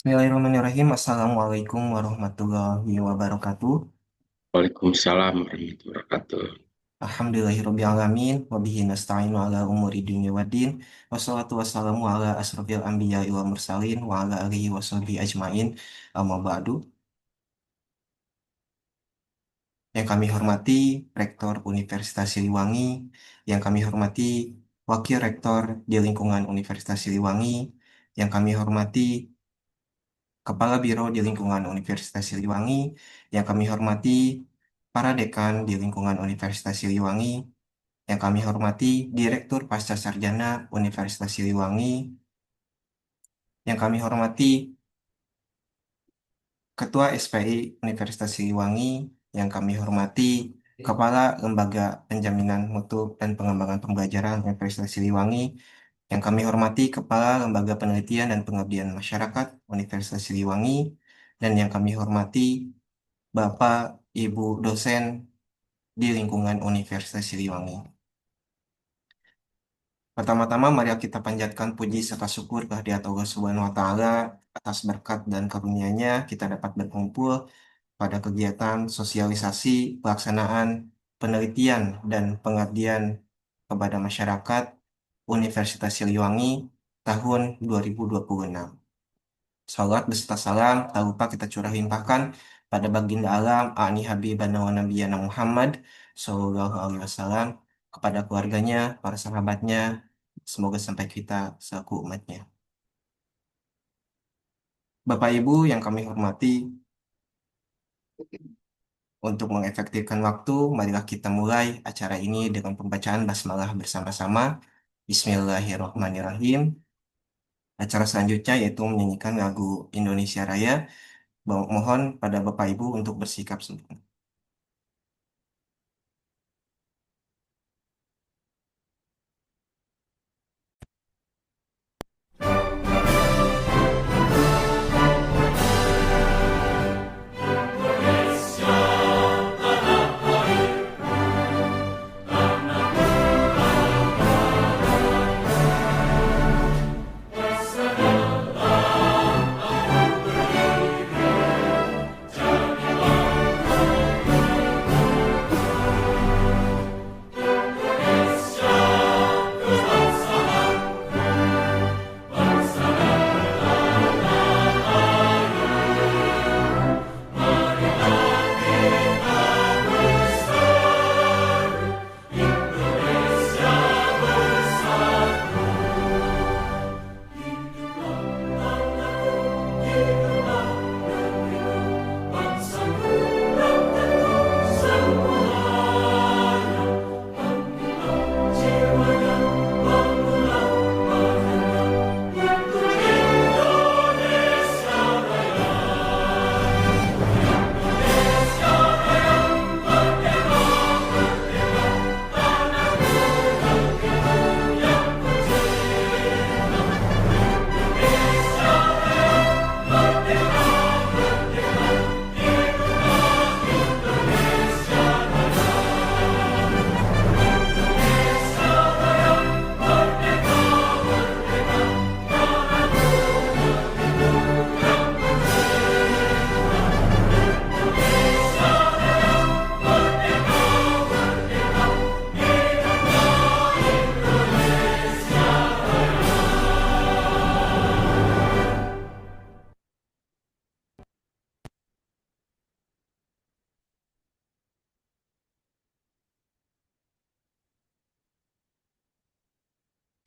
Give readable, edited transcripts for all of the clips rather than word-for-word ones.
Bismillahirrahmanirrahim. Assalamualaikum warahmatullahi wabarakatuh. Waalaikumsalam warahmatullahi wabarakatuh. Alhamdulillahirrabbilalamin. Wabihi nasta'inu ala umuri dunia waddin. Wassalatu wassalamu ala asrofil anbiya wal mursalin. Wa ala alihi wa sahbihi ajmain. Amma ba'du. Yang kami hormati Rektor Universitas Siliwangi. Yang kami hormati Wakil Rektor di lingkungan Universitas Siliwangi. Yang kami hormati Kepala Biro di lingkungan Universitas Siliwangi, yang kami hormati para dekan di lingkungan Universitas Siliwangi, yang kami hormati Direktur Pasca Sarjana Universitas Siliwangi, yang kami hormati Ketua SPI Universitas Siliwangi, yang kami hormati Kepala Lembaga Penjaminan Mutu dan Pengembangan Pembelajaran Universitas Siliwangi, yang kami hormati Kepala Lembaga Penelitian dan Pengabdian Masyarakat Universitas Siliwangi, dan yang kami hormati Bapak, Ibu dosen di lingkungan Universitas Siliwangi. Pertama-tama, mari kita panjatkan puji serta syukur kehadirat Allah Subhanahu wa Ta'ala atas berkat dan karunia-Nya kita dapat berkumpul pada kegiatan sosialisasi pelaksanaan penelitian dan pengabdian kepada masyarakat Universitas Siliwangi tahun 2026. Salat beserta salam tak lupa kita curah limpahkan pada baginda alam Ani Habibana wa Nabiyana Muhammad Sallallahu Alaihi Wasallam, kepada keluarganya, para sahabatnya, semoga sampai kita selaku umatnya. Bapak Ibu yang kami hormati, untuk mengefektifkan waktu, marilah kita mulai acara ini dengan pembacaan basmalah bersama-sama. Bismillahirrahmanirrahim. Acara selanjutnya yaitu menyanyikan lagu Indonesia Raya. Mohon pada Bapak Ibu untuk bersikap sempurna.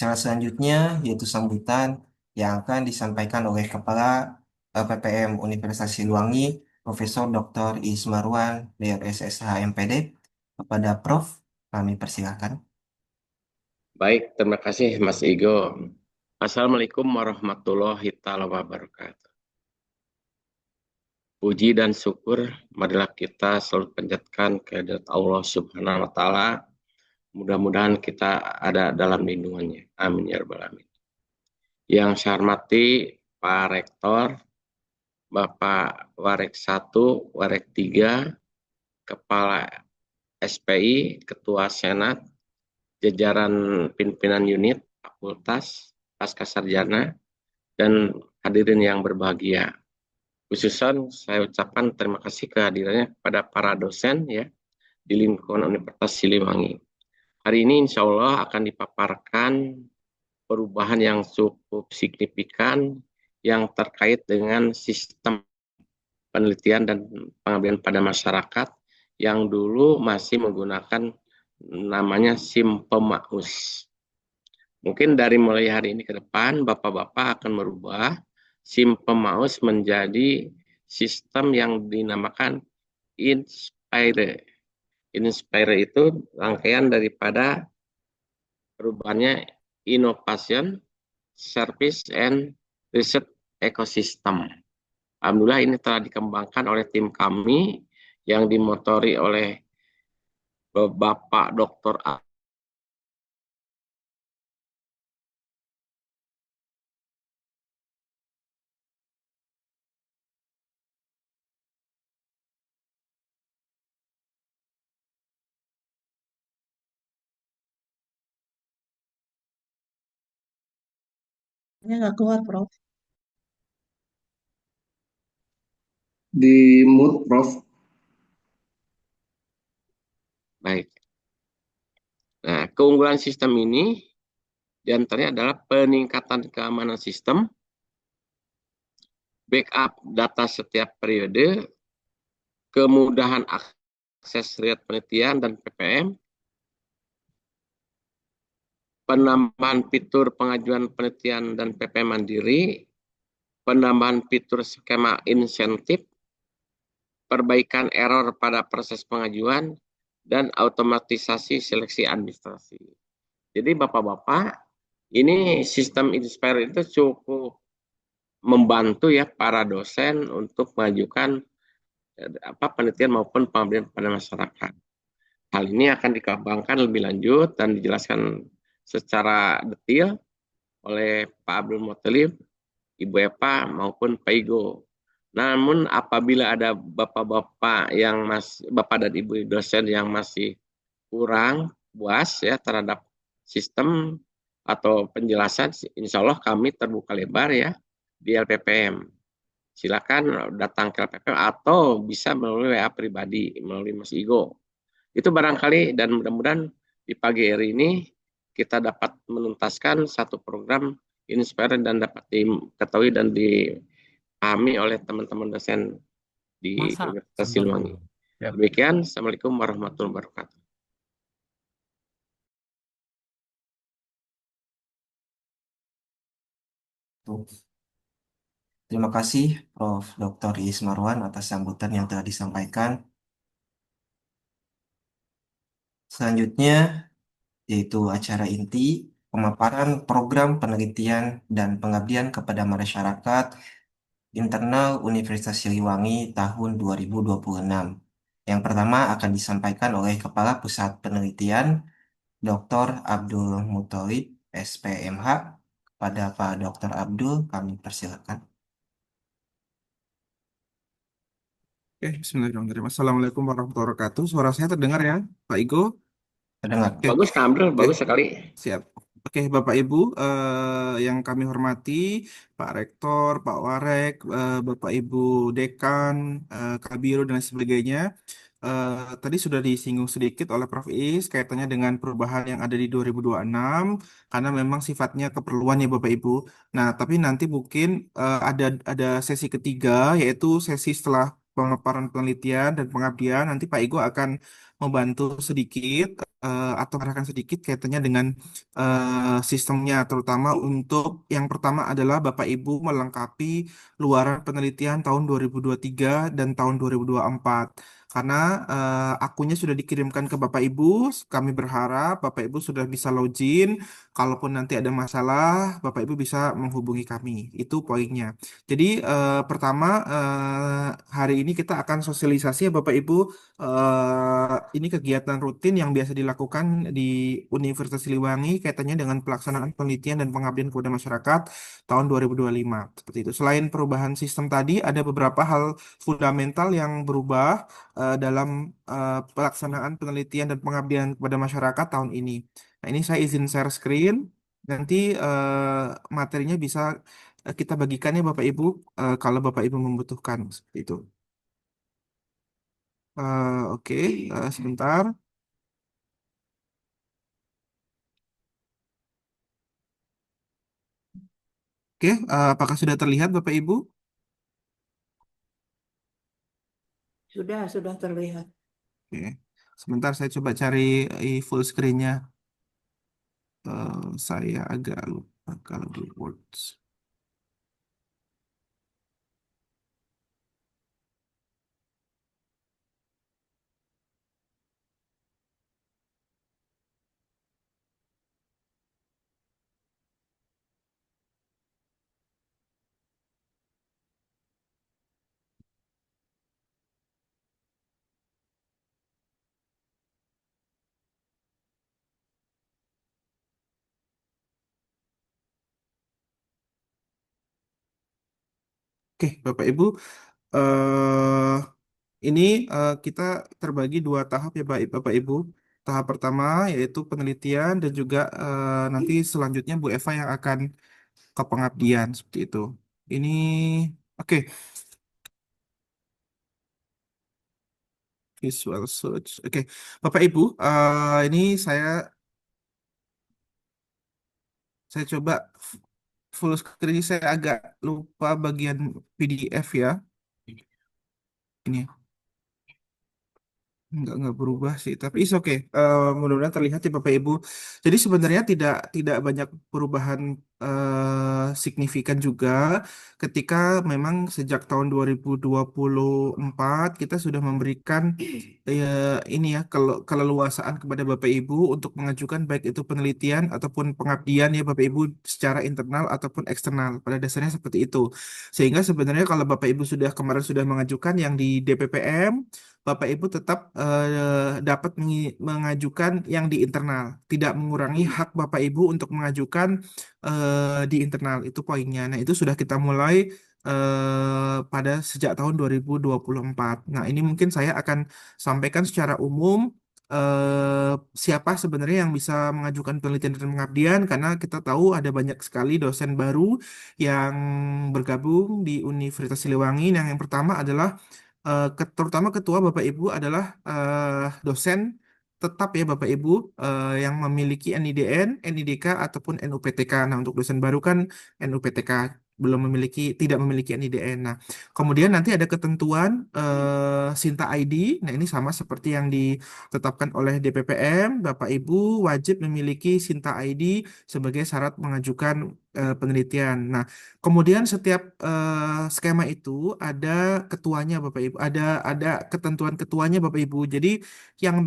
Cara selanjutnya yaitu sambutan yang akan disampaikan oleh Kepala PPM Universitas Siliwangi, Profesor Dr. Ismarwan, DRS MPD. Kepada Prof, kami persilakan. Baik, terima kasih Mas Igo. Assalamualaikum warahmatullahi taala wabarakatuh. Puji dan syukur marilah kita selalu panjatkan kehadirat Allah Subhanahu wa taala. Mudah-mudahan kita ada dalam lindungannya. Amin ya rabbal alamin. Yang saya hormati Pak Rektor, Bapak Warek 1, Warek 3, Kepala SPI, Ketua Senat, jajaran pimpinan unit, fakultas, pasca sarjana, dan hadirin yang berbahagia. Khususnya saya ucapkan terima kasih kehadirannya kepada para dosen ya di lingkungan Universitas Siliwangi. Hari ini insya Allah akan dipaparkan perubahan yang cukup signifikan yang terkait dengan sistem penelitian dan pengabdian pada masyarakat yang dulu masih menggunakan namanya SIM Pemaus. Mungkin dari mulai hari ini ke depan, Bapak-Bapak akan merubah SIM Pemaus menjadi sistem yang dinamakan Inspire. Inspire itu rangkaian daripada perubahannya Innovation, Service, and Research Ecosystem. Alhamdulillah ini telah dikembangkan oleh tim kami yang dimotori oleh Bapak Dr. Ini nggak keluar, Prof. Di mood, Prof. Baik. Nah, keunggulan sistem ini diantaranya adalah peningkatan keamanan sistem, backup data setiap periode, kemudahan akses riset penelitian dan PPM, penambahan fitur pengajuan penelitian dan PPM mandiri, penambahan fitur skema insentif, perbaikan error pada proses pengajuan, dan automatisasi seleksi administrasi. Jadi Bapak-Bapak, ini sistem Inspire itu cukup membantu ya para dosen untuk mengajukan penelitian maupun pengabdian pada masyarakat. Hal ini akan dikembangkan lebih lanjut dan dijelaskan secara detail oleh Pak Abdul Muthalib, Ibu Eva maupun Pak Igo. Namun apabila ada bapak-bapak yang masih bapak dan ibu dosen yang masih kurang puas ya terhadap sistem atau penjelasan, insya Allah kami terbuka lebar ya di LPPM. Silakan datang ke LPPM atau bisa melalui WA pribadi melalui Mas Igo. Itu barangkali dan mudah-mudahan di pagi hari ini kita dapat menuntaskan satu program Inspire dan dapat diketahui dan dipahami oleh teman-teman dosen di Masa Universitas sebelum Silwangi. ya. Demikian, Assalamualaikum warahmatullahi wabarakatuh. Terima kasih Prof. Dr. Iis Marwan atas sambutan yang telah disampaikan. Selanjutnya yaitu acara inti pemaparan program penelitian dan pengabdian kepada masyarakat internal Universitas Siliwangi tahun 2026. Yang pertama akan disampaikan oleh Kepala Pusat Penelitian Dr. Abdul Muthalib, SPMH. Kepada Pak Dr. Abdul, kami persilakan. Oke, bismillahirrahmanirrahim. Assalamualaikum warahmatullahi wabarakatuh. Suara saya terdengar ya, Pak Igo? Terdengar. Oke, Bagus Kak Abdul, oke, bagus sekali. siap. Oke, Bapak Ibu yang kami hormati, Pak Rektor, Pak Warek, Bapak Ibu Dekan, Kabiro dan sebagainya. Tadi sudah disinggung sedikit oleh Prof. Is kaitannya dengan perubahan yang ada di 2026 karena memang sifatnya keperluan ya Bapak Ibu. Nah, tapi nanti mungkin ada sesi ketiga yaitu sesi setelah pemaparan penelitian dan pengabdian. Nanti Pak Igo akan membantu sedikit atau mengarahkan sedikit kaitannya dengan sistemnya, terutama untuk yang pertama adalah Bapak Ibu melengkapi luaran penelitian tahun 2023 dan tahun 2024. Karena akunnya sudah dikirimkan ke Bapak Ibu, kami berharap Bapak Ibu sudah bisa login. Kalaupun nanti ada masalah, Bapak Ibu bisa menghubungi kami. Itu poinnya. Jadi pertama hari ini kita akan sosialisasi ya Bapak Ibu. Ini kegiatan rutin yang biasa dilakukan di Universitas Siliwangi kaitannya dengan pelaksanaan penelitian dan pengabdian kepada masyarakat tahun 2025. Seperti itu. Selain perubahan sistem tadi, ada beberapa hal fundamental yang berubah dalam pelaksanaan penelitian dan pengabdian kepada masyarakat tahun ini. Nah, ini saya izin share screen. Nanti materinya bisa kita bagikan ya Bapak Ibu, kalau Bapak Ibu membutuhkan seperti itu. Oke, sebentar. Oke, apakah sudah terlihat Bapak Ibu? Sudah terlihat. Oke, sebentar saya coba cari full screen-nya. Saya agak lupa kalau di Words. Oke, Bapak Ibu, eh ini kita terbagi dua tahap ya Bapak Ibu. Tahap pertama yaitu penelitian dan juga nanti selanjutnya Bu Eva yang akan ke pengabdian seperti itu. Ini oke, visual search. Oke, Bapak Ibu, ini saya coba full screen. Saya agak lupa bagian PDF ya. Ini nggak berubah sih, tapi is oke. Mudah-mudahan terlihat ya Bapak Ibu. Jadi sebenarnya tidak tidak banyak perubahan signifikan juga ketika memang sejak tahun 2024 kita sudah memberikan ini ya keleluasaan kepada Bapak Ibu untuk mengajukan baik itu penelitian ataupun pengabdian ya Bapak Ibu secara internal ataupun eksternal. Pada dasarnya seperti itu. Sehingga sebenarnya kalau Bapak Ibu sudah kemarin sudah mengajukan yang di DPPM, Bapak Ibu tetap dapat mengajukan yang di internal, tidak mengurangi hak Bapak Ibu untuk mengajukan di internal. Itu poinnya. Nah, itu sudah kita mulai pada sejak tahun 2024. Nah, ini mungkin saya akan sampaikan secara umum siapa sebenarnya yang bisa mengajukan penelitian dan pengabdian karena kita tahu ada banyak sekali dosen baru yang bergabung di Universitas Siliwangi. Yang pertama adalah terutama ketua Bapak Ibu adalah dosen tetap ya Bapak Ibu yang memiliki NIDN, NIDK ataupun NUPTK. Nah, untuk dosen baru kan NUPTK tidak memiliki NIDN. Nah, kemudian nanti ada ketentuan Sinta ID. Nah, ini sama seperti yang ditetapkan oleh DPPM. Bapak Ibu wajib memiliki Sinta ID sebagai syarat mengajukan penelitian. Nah, kemudian setiap skema itu ada ketuanya Bapak Ibu, ada ketentuan ketuanya Bapak Ibu. Jadi yang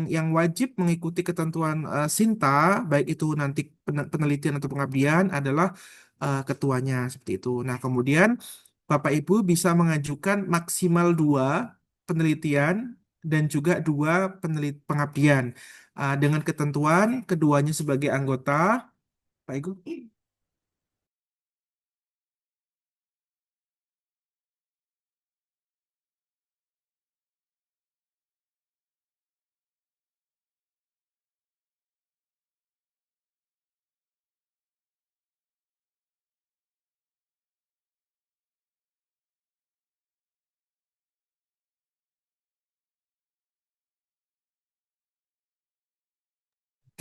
yang wajib mengikuti ketentuan Sinta baik itu nanti penelitian atau pengabdian adalah ketuanya seperti itu. Nah, kemudian Bapak Ibu bisa mengajukan maksimal dua penelitian dan juga dua pengabdian. Dengan ketentuan keduanya sebagai anggota, Pak Ibu.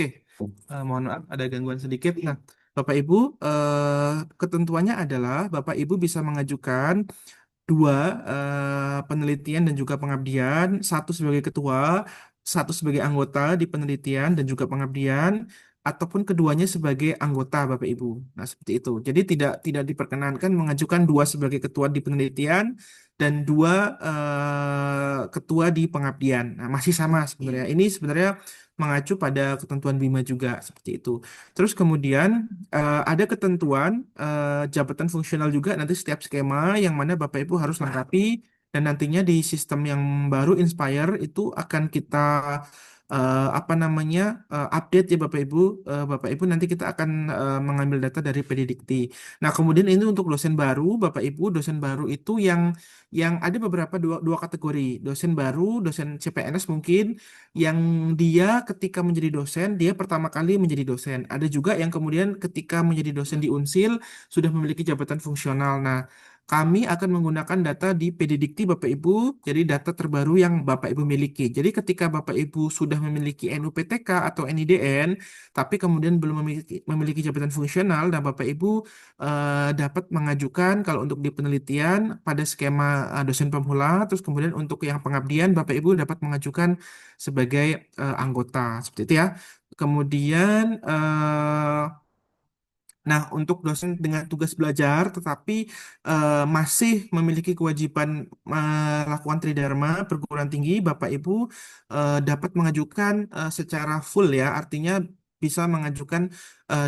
Oke, mohon maaf ada gangguan sedikit. Nah, Bapak Ibu, ketentuannya adalah Bapak Ibu bisa mengajukan dua penelitian dan juga pengabdian, satu sebagai ketua, satu sebagai anggota di penelitian dan juga pengabdian, ataupun keduanya sebagai anggota Bapak Ibu. Nah, seperti itu. Jadi tidak tidak diperkenankan mengajukan dua sebagai ketua di penelitian dan dua ketua di pengabdian. Nah, masih sama sebenarnya. Ini sebenarnya mengacu pada ketentuan BIMA juga seperti itu. Terus kemudian ada ketentuan jabatan fungsional juga nanti setiap skema yang mana Bapak Ibu harus lengkapi dan nantinya di sistem yang baru Inspire itu akan kita apa namanya update ya Bapak Ibu. Bapak Ibu nanti kita akan mengambil data dari Pedidikti. Nah, kemudian ini untuk dosen baru, Bapak Ibu, dosen baru itu yang ada beberapa dua kategori. Dosen baru, dosen CPNS mungkin yang dia ketika menjadi dosen, dia pertama kali menjadi dosen. Ada juga yang kemudian ketika menjadi dosen di Unsil sudah memiliki jabatan fungsional. Nah, kami akan menggunakan data di PDDikti Bapak Ibu, jadi data terbaru yang Bapak Ibu miliki. Jadi ketika Bapak Ibu sudah memiliki NUPTK atau NIDN, tapi kemudian belum memiliki jabatan fungsional, dan Bapak Ibu dapat mengajukan kalau untuk di penelitian pada skema dosen pemula, terus kemudian untuk yang pengabdian Bapak Ibu dapat mengajukan sebagai anggota, seperti itu ya. Kemudian nah, untuk dosen dengan tugas belajar tetapi masih memiliki kewajiban melakukan tridharma perguruan tinggi, Bapak Ibu dapat mengajukan secara full ya, artinya bisa mengajukan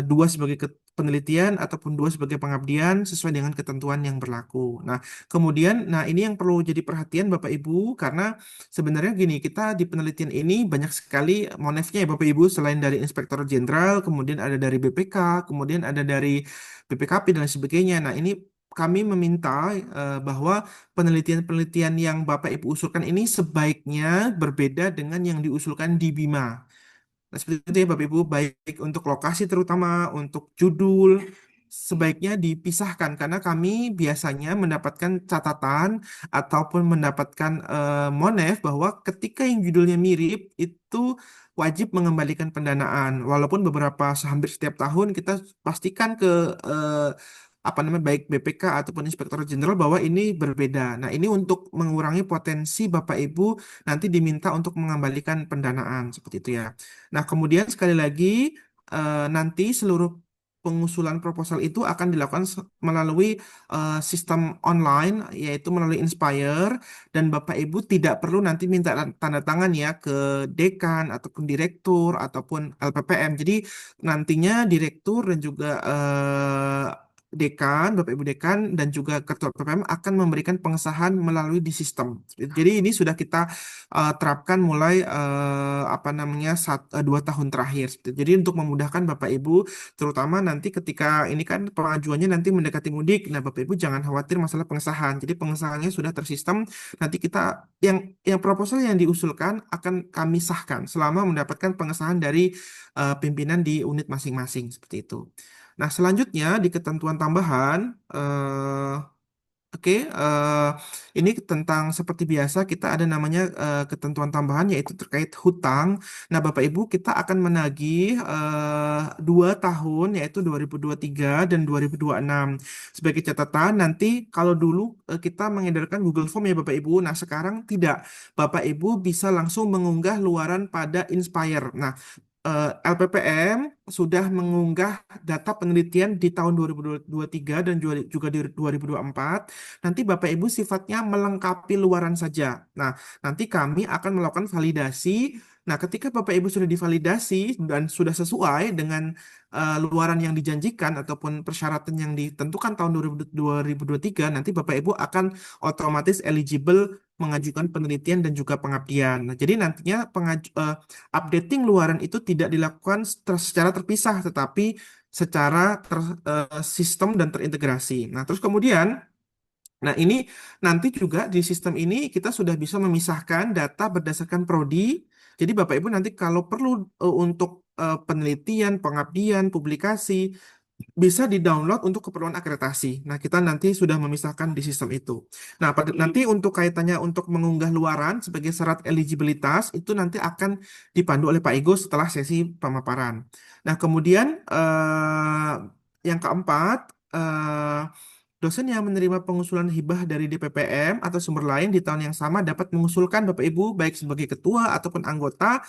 dua sebagai penelitian ataupun dua sebagai pengabdian sesuai dengan ketentuan yang berlaku. Nah, kemudian, nah ini yang perlu jadi perhatian Bapak Ibu karena sebenarnya gini, kita di penelitian ini banyak sekali monefnya ya Bapak Ibu, selain dari Inspektor Jenderal, kemudian ada dari BPK, kemudian ada dari BPKP dan sebagainya. Nah, ini kami meminta bahwa penelitian-penelitian yang Bapak Ibu usulkan ini sebaiknya berbeda dengan yang diusulkan di BIMA. Nah, seperti itu ya Bapak Ibu, baik untuk lokasi terutama untuk judul sebaiknya dipisahkan karena kami biasanya mendapatkan catatan ataupun mendapatkan monef bahwa ketika yang judulnya mirip itu wajib mengembalikan pendanaan walaupun hampir setiap tahun kita pastikan ke eh, apa namanya baik BPK ataupun Inspektor Jenderal bahwa ini berbeda. Nah, ini untuk mengurangi potensi Bapak Ibu nanti diminta untuk mengembalikan pendanaan seperti itu ya. Nah, kemudian sekali lagi nanti seluruh pengusulan proposal itu akan dilakukan melalui sistem online, yaitu melalui Inspire, dan Bapak Ibu tidak perlu nanti minta tanda tangan ya ke dekan ataupun direktur ataupun LPPM. Jadi nantinya direktur dan juga dekan, Bapak Ibu dekan dan juga ketua LPPM akan memberikan pengesahan melalui di sistem. Jadi ini sudah kita terapkan mulai apa namanya 2 tahun terakhir. Jadi untuk memudahkan Bapak Ibu, terutama nanti ketika ini kan pengajuannya nanti mendekati mudik. Nah, Bapak Ibu jangan khawatir masalah pengesahan. Jadi pengesahannya sudah tersistem. Nanti kita yang proposal yang diusulkan akan kami sahkan selama mendapatkan pengesahan dari pimpinan di unit masing-masing seperti itu. Nah, selanjutnya di ketentuan tambahan Oke, ini tentang seperti biasa kita ada namanya ketentuan tambahan yaitu terkait hutang. Nah, Bapak Ibu kita akan menagih 2 tahun yaitu 2023 dan 2026. Sebagai catatan nanti kalau dulu kita mengedarkan Google Form ya Bapak Ibu. Nah, sekarang tidak. Bapak Ibu bisa langsung mengunggah luaran pada Inspire. Nah, LPPM sudah mengunggah data penelitian di tahun 2023 dan juga di 2024. Nanti Bapak Ibu sifatnya melengkapi luaran saja. Nah, nanti kami akan melakukan validasi. Nah, ketika Bapak Ibu sudah divalidasi dan sudah sesuai dengan luaran yang dijanjikan ataupun persyaratan yang ditentukan tahun 2023, nanti Bapak Ibu akan otomatis eligible mengajukan penelitian dan juga pengabdian. Nah, jadi nantinya updating luaran itu tidak dilakukan secara terpisah, tetapi secara sistem dan terintegrasi. Nah, terus kemudian, nah ini nanti juga di sistem ini kita sudah bisa memisahkan data berdasarkan prodi. Jadi Bapak Ibu nanti kalau perlu untuk penelitian, pengabdian, publikasi, bisa di-download untuk keperluan akreditasi. Nah, kita nanti sudah memisahkan di sistem itu. Nah, nanti untuk kaitannya untuk mengunggah luaran sebagai syarat eligibilitas itu nanti akan dipandu oleh Pak Igo setelah sesi pemaparan. Nah, kemudian yang keempat, dosen yang menerima pengusulan hibah dari DPPM atau sumber lain di tahun yang sama dapat mengusulkan Bapak Ibu baik sebagai ketua ataupun anggota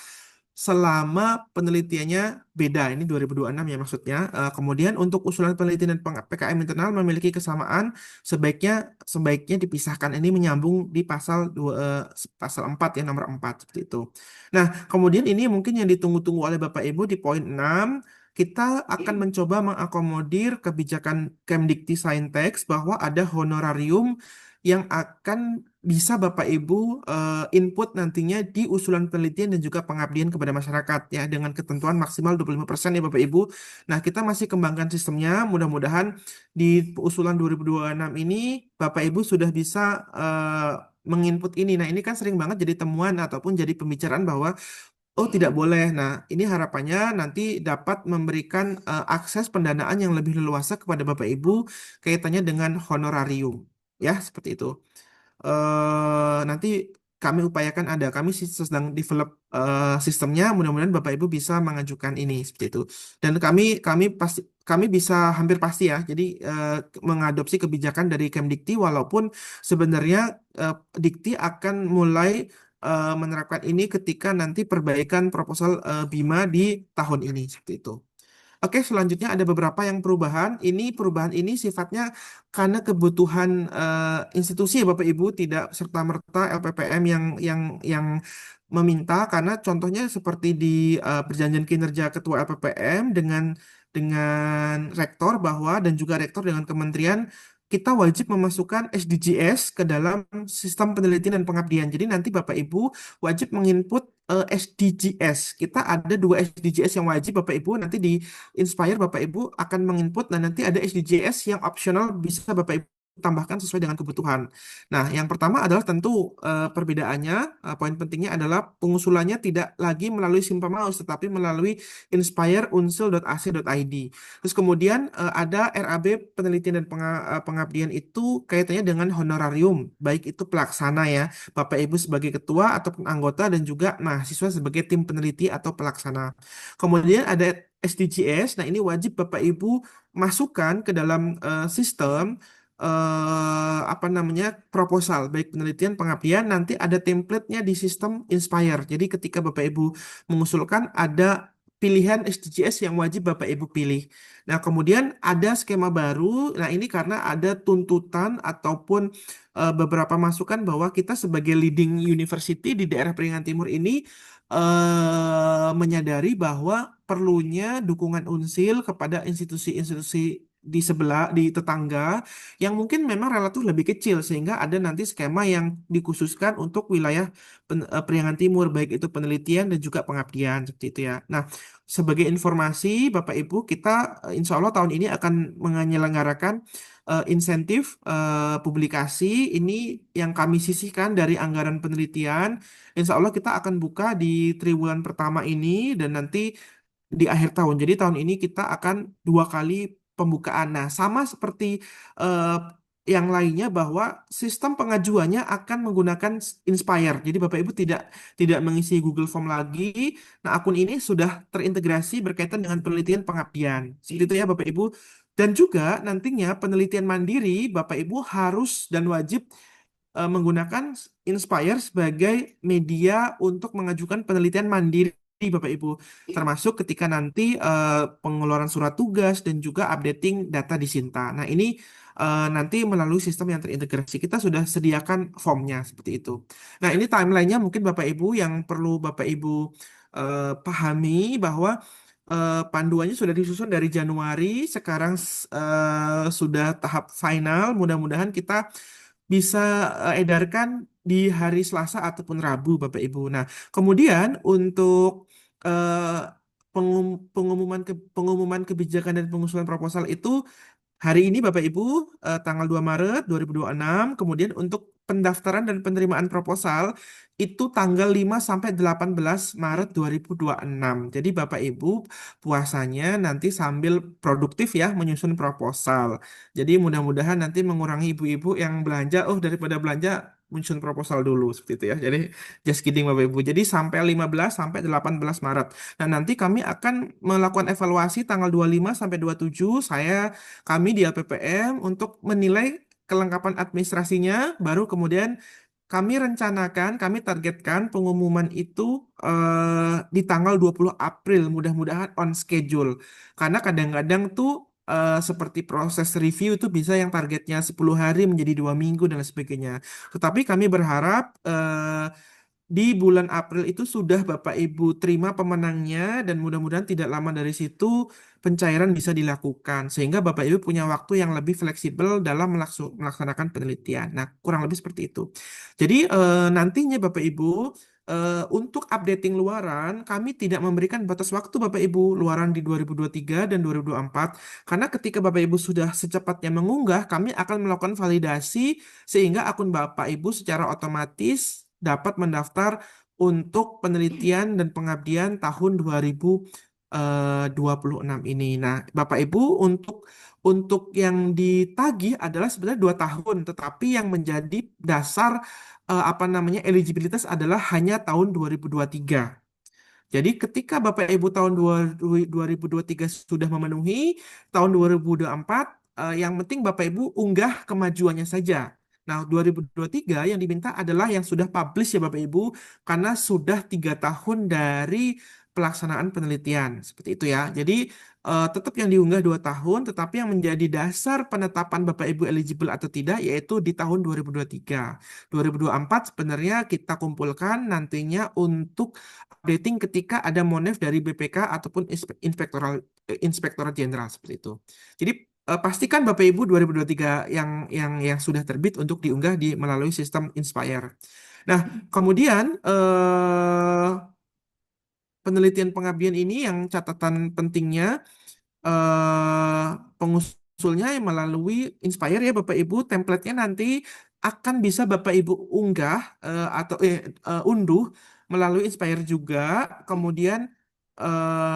selama penelitiannya beda. Ini 2026 ya maksudnya. Kemudian untuk usulan penelitian dan PKM internal memiliki kesamaan, sebaiknya dipisahkan. Ini menyambung di pasal 4 ya, nomor 4 seperti itu. Nah, kemudian ini mungkin yang ditunggu-tunggu oleh Bapak Ibu di poin 6, kita akan mencoba mengakomodir kebijakan Kemdikti Saintex bahwa ada honorarium yang akan bisa Bapak Ibu input nantinya di usulan penelitian dan juga pengabdian kepada masyarakat ya dengan ketentuan maksimal 25% ya Bapak Ibu. Nah, kita masih kembangkan sistemnya. Mudah-mudahan di usulan 2026 ini Bapak Ibu sudah bisa menginput ini. Nah, ini kan sering banget jadi temuan ataupun jadi pembicaraan bahwa oh, tidak boleh. Nah, ini harapannya nanti dapat memberikan akses pendanaan yang lebih leluasa kepada Bapak Ibu kaitannya dengan honorarium. Ya, seperti itu. Nanti kami upayakan ada. Kami sedang develop sistemnya. Mudah-mudahan Bapak Ibu bisa mengajukan ini seperti itu. Dan kami bisa hampir pasti ya. Jadi mengadopsi kebijakan dari Kemdikti walaupun sebenarnya Dikti akan mulai menerapkan ini ketika nanti perbaikan proposal Bima di tahun ini seperti itu. Oke, selanjutnya ada beberapa yang perubahan. Perubahan ini sifatnya karena kebutuhan institusi ya Bapak Ibu, tidak serta-merta LPPM yang meminta. Karena contohnya seperti di perjanjian kinerja Ketua LPPM dengan rektor bahwa dan juga rektor dengan kementerian kita wajib memasukkan SDGs ke dalam sistem penelitian dan pengabdian. Jadi nanti Bapak Ibu wajib menginput SDGs. Kita ada dua SDGs yang wajib Bapak Ibu nanti di Inspire Bapak Ibu akan menginput dan nanti ada SDGs yang opsional bisa Bapak Ibu tambahkan sesuai dengan kebutuhan. Nah, yang pertama adalah tentu perbedaannya, poin pentingnya adalah pengusulannya tidak lagi melalui Simpa Mouse tetapi melalui inspireunsel.ac.id. Terus kemudian ada RAB penelitian dan pengabdian itu kaitannya dengan honorarium, baik itu pelaksana ya, Bapak Ibu sebagai ketua ataupun anggota dan juga mahasiswa sebagai tim peneliti atau pelaksana. Kemudian ada SDGs. Nah, ini wajib Bapak Ibu masukkan ke dalam sistem apa namanya proposal baik penelitian pengabdian nanti ada template-nya di sistem Inspire. Jadi ketika Bapak Ibu mengusulkan ada pilihan SDGs yang wajib Bapak Ibu pilih. Nah, kemudian ada skema baru. Nah, ini karena ada tuntutan ataupun beberapa masukan bahwa kita sebagai leading university di daerah Peringatan Timur ini menyadari bahwa perlunya dukungan Unsil kepada institusi-institusi di sebelah, di tetangga yang mungkin memang relatif lebih kecil sehingga ada nanti skema yang dikhususkan untuk wilayah Priangan Timur baik itu penelitian dan juga pengabdian seperti itu ya. Nah, sebagai informasi Bapak Ibu kita insya Allah tahun ini akan menyelenggarakan insentif publikasi ini yang kami sisihkan dari anggaran penelitian. Insya Allah kita akan buka di triwulan pertama ini dan nanti di akhir tahun. Jadi tahun ini kita akan dua kali pembukaan. Nah, sama seperti eh, yang lainnya bahwa sistem pengajuannya akan menggunakan Inspire. Jadi Bapak Ibu tidak mengisi Google Form lagi. Nah, akun ini sudah terintegrasi berkaitan dengan penelitian pengabdian. Seperti itu ya Bapak Ibu. Dan juga nantinya penelitian mandiri Bapak Ibu harus dan wajib menggunakan Inspire sebagai media untuk mengajukan penelitian mandiri Bapak Ibu, termasuk ketika nanti pengeluaran surat tugas dan juga updating data di Sinta. Nah, ini nanti melalui sistem yang terintegrasi. Kita sudah sediakan formnya seperti itu. Nah, ini timelinenya mungkin Bapak Ibu yang perlu Bapak Ibu pahami bahwa panduannya sudah disusun dari Januari, sekarang sudah tahap final. Mudah-mudahan kita bisa edarkan di hari Selasa ataupun Rabu, Bapak Ibu. Nah, kemudian untuk pengumuman kebijakan dan pengusulan proposal itu hari ini Bapak Ibu tanggal 2 Maret 2026, kemudian untuk pendaftaran dan penerimaan proposal itu tanggal 5 sampai 18 Maret 2026. Jadi Bapak Ibu puasanya nanti sambil produktif ya menyusun proposal. Jadi mudah-mudahan nanti mengurangi ibu-ibu yang belanja, oh daripada belanja menyusun proposal dulu seperti itu ya. Jadi just kidding Bapak Ibu. Jadi sampai 15 sampai 18 Maret. Nah, nanti kami akan melakukan evaluasi tanggal 25 sampai 27 kami di LPPM untuk menilai kelengkapan administrasinya, baru kemudian kami targetkan pengumuman itu di tanggal 20 April, mudah-mudahan on schedule. Karena kadang-kadang tuh seperti proses review itu bisa yang targetnya 10 hari menjadi 2 minggu dan lain sebagainya. Tetapi kami berharap di bulan April itu sudah Bapak Ibu terima pemenangnya dan mudah-mudahan tidak lama dari situ pencairan bisa dilakukan sehingga Bapak Ibu punya waktu yang lebih fleksibel dalam melaksanakan penelitian. Nah, kurang lebih seperti itu. Jadi nantinya Bapak Ibu untuk updating luaran kami tidak memberikan batas waktu Bapak Ibu luaran di 2023 dan 2024 karena ketika Bapak Ibu sudah secepatnya mengunggah kami akan melakukan validasi sehingga akun Bapak Ibu secara otomatis dapat mendaftar untuk penelitian dan pengabdian tahun 2026 ini. Nah, Bapak Ibu untuk yang ditagih adalah sebenarnya 2 tahun, tetapi yang menjadi dasar apa namanya eligibilitas adalah hanya tahun 2023. Jadi ketika Bapak Ibu tahun 2023 sudah memenuhi, tahun 2024, yang penting Bapak Ibu unggah kemajuannya saja. Nah, 2023 yang diminta adalah yang sudah publish ya Bapak Ibu, karena sudah 3 tahun dari pelaksanaan penelitian. Seperti itu ya. Jadi tetap yang diunggah 2 tahun, tetapi yang menjadi dasar penetapan Bapak Ibu eligible atau tidak yaitu di tahun 2023. 2024 sebenarnya kita kumpulkan nantinya untuk updating ketika ada monef dari BPK ataupun Inspektorat Jenderal seperti itu. Jadi pastikan Bapak Ibu 2023 yang sudah terbit untuk diunggah melalui sistem Inspire. Nah, kemudian penelitian pengabdian ini yang catatan pentingnya eh, pengusulnya yang melalui Inspire ya Bapak Ibu, template-nya nanti akan bisa Bapak Ibu unggah atau unduh melalui Inspire juga. Kemudian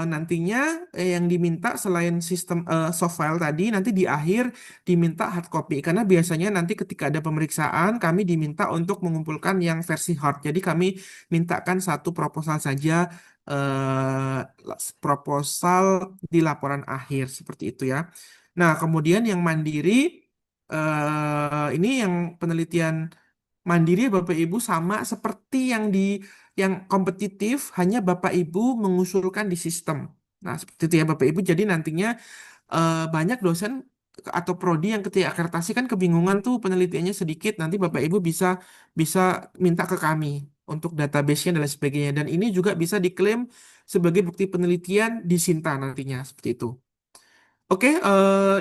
nantinya yang diminta selain sistem soft file tadi nanti di akhir diminta hard copy karena biasanya nanti ketika ada pemeriksaan kami diminta untuk mengumpulkan yang versi hard. Jadi kami mintakan satu proposal saja proposal di laporan akhir seperti itu ya. Nah, kemudian yang mandiri ini yang penelitian mandiri Bapak Ibu sama seperti yang kompetitif hanya Bapak Ibu mengusulkan di sistem. Nah, seperti itu ya Bapak Ibu. Jadi nantinya banyak dosen atau prodi yang ketika akreditasi kan kebingungan tuh penelitiannya sedikit. Nanti Bapak Ibu bisa bisa minta ke kami untuk database-nya dan lain sebagainya. Dan ini juga bisa diklaim sebagai bukti penelitian di Sinta nantinya seperti itu. Oke,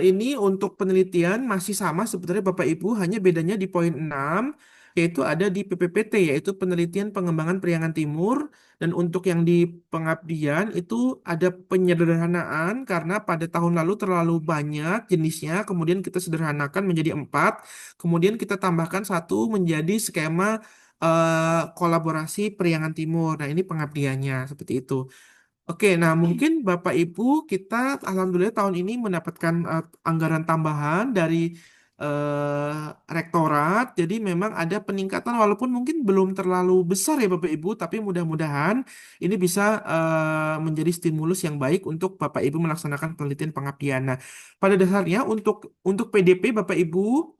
ini untuk penelitian masih sama sebenarnya Bapak Ibu, hanya bedanya di poin 6, yaitu ada di PPPT, yaitu penelitian pengembangan Priangan Timur, dan untuk yang di pengabdian itu ada penyederhanaan karena pada tahun lalu terlalu banyak jenisnya, kemudian kita sederhanakan menjadi 4, kemudian kita tambahkan satu menjadi skema kolaborasi Priangan Timur. Nah, ini pengabdiannya seperti itu. Oke, nah mungkin Bapak Ibu kita alhamdulillah tahun ini mendapatkan anggaran tambahan dari rektorat. Jadi memang ada peningkatan walaupun mungkin belum terlalu besar ya Bapak Ibu, tapi mudah-mudahan ini bisa menjadi stimulus yang baik untuk Bapak Ibu melaksanakan penelitian pengabdian. Nah, pada dasarnya untuk PDP Bapak Ibu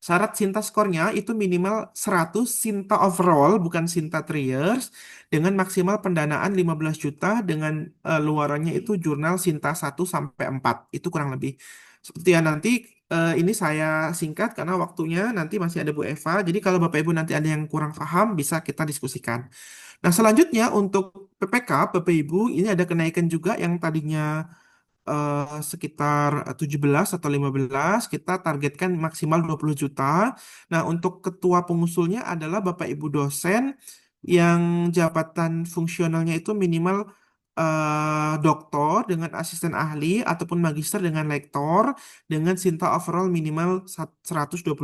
syarat Sinta skornya itu minimal 100 Sinta overall, bukan Sinta 3 years, dengan maksimal pendanaan 15 juta dengan luarannya itu jurnal Sinta 1 sampai 4. Itu kurang lebih. Seperti ya nanti ini saya singkat karena waktunya nanti masih ada Bu Eva. Jadi kalau Bapak Ibu nanti ada yang kurang paham bisa kita diskusikan. Nah, selanjutnya untuk PPK Bapak Ibu ini ada kenaikan juga yang tadinya sekitar 17 atau 15 kita targetkan maksimal 20 juta. Nah, untuk ketua pengusulnya adalah Bapak Ibu dosen yang jabatan fungsionalnya itu minimal doktor dengan asisten ahli ataupun magister dengan lektor dengan Sinta overall minimal 125.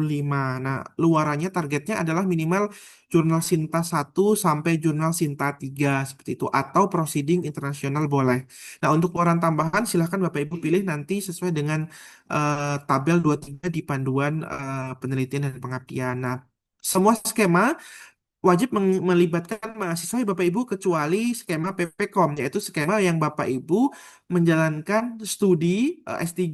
Nah, luarannya targetnya adalah minimal jurnal Sinta 1 sampai jurnal Sinta 3 seperti itu atau proceeding internasional boleh. Nah, untuk luaran tambahan silahkan Bapak Ibu pilih nanti sesuai dengan tabel 23 di panduan penelitian dan pengabdian. Nah, semua skema wajib melibatkan mahasiswa ya Bapak Ibu kecuali skema PPKOM yaitu skema yang Bapak Ibu menjalankan studi S3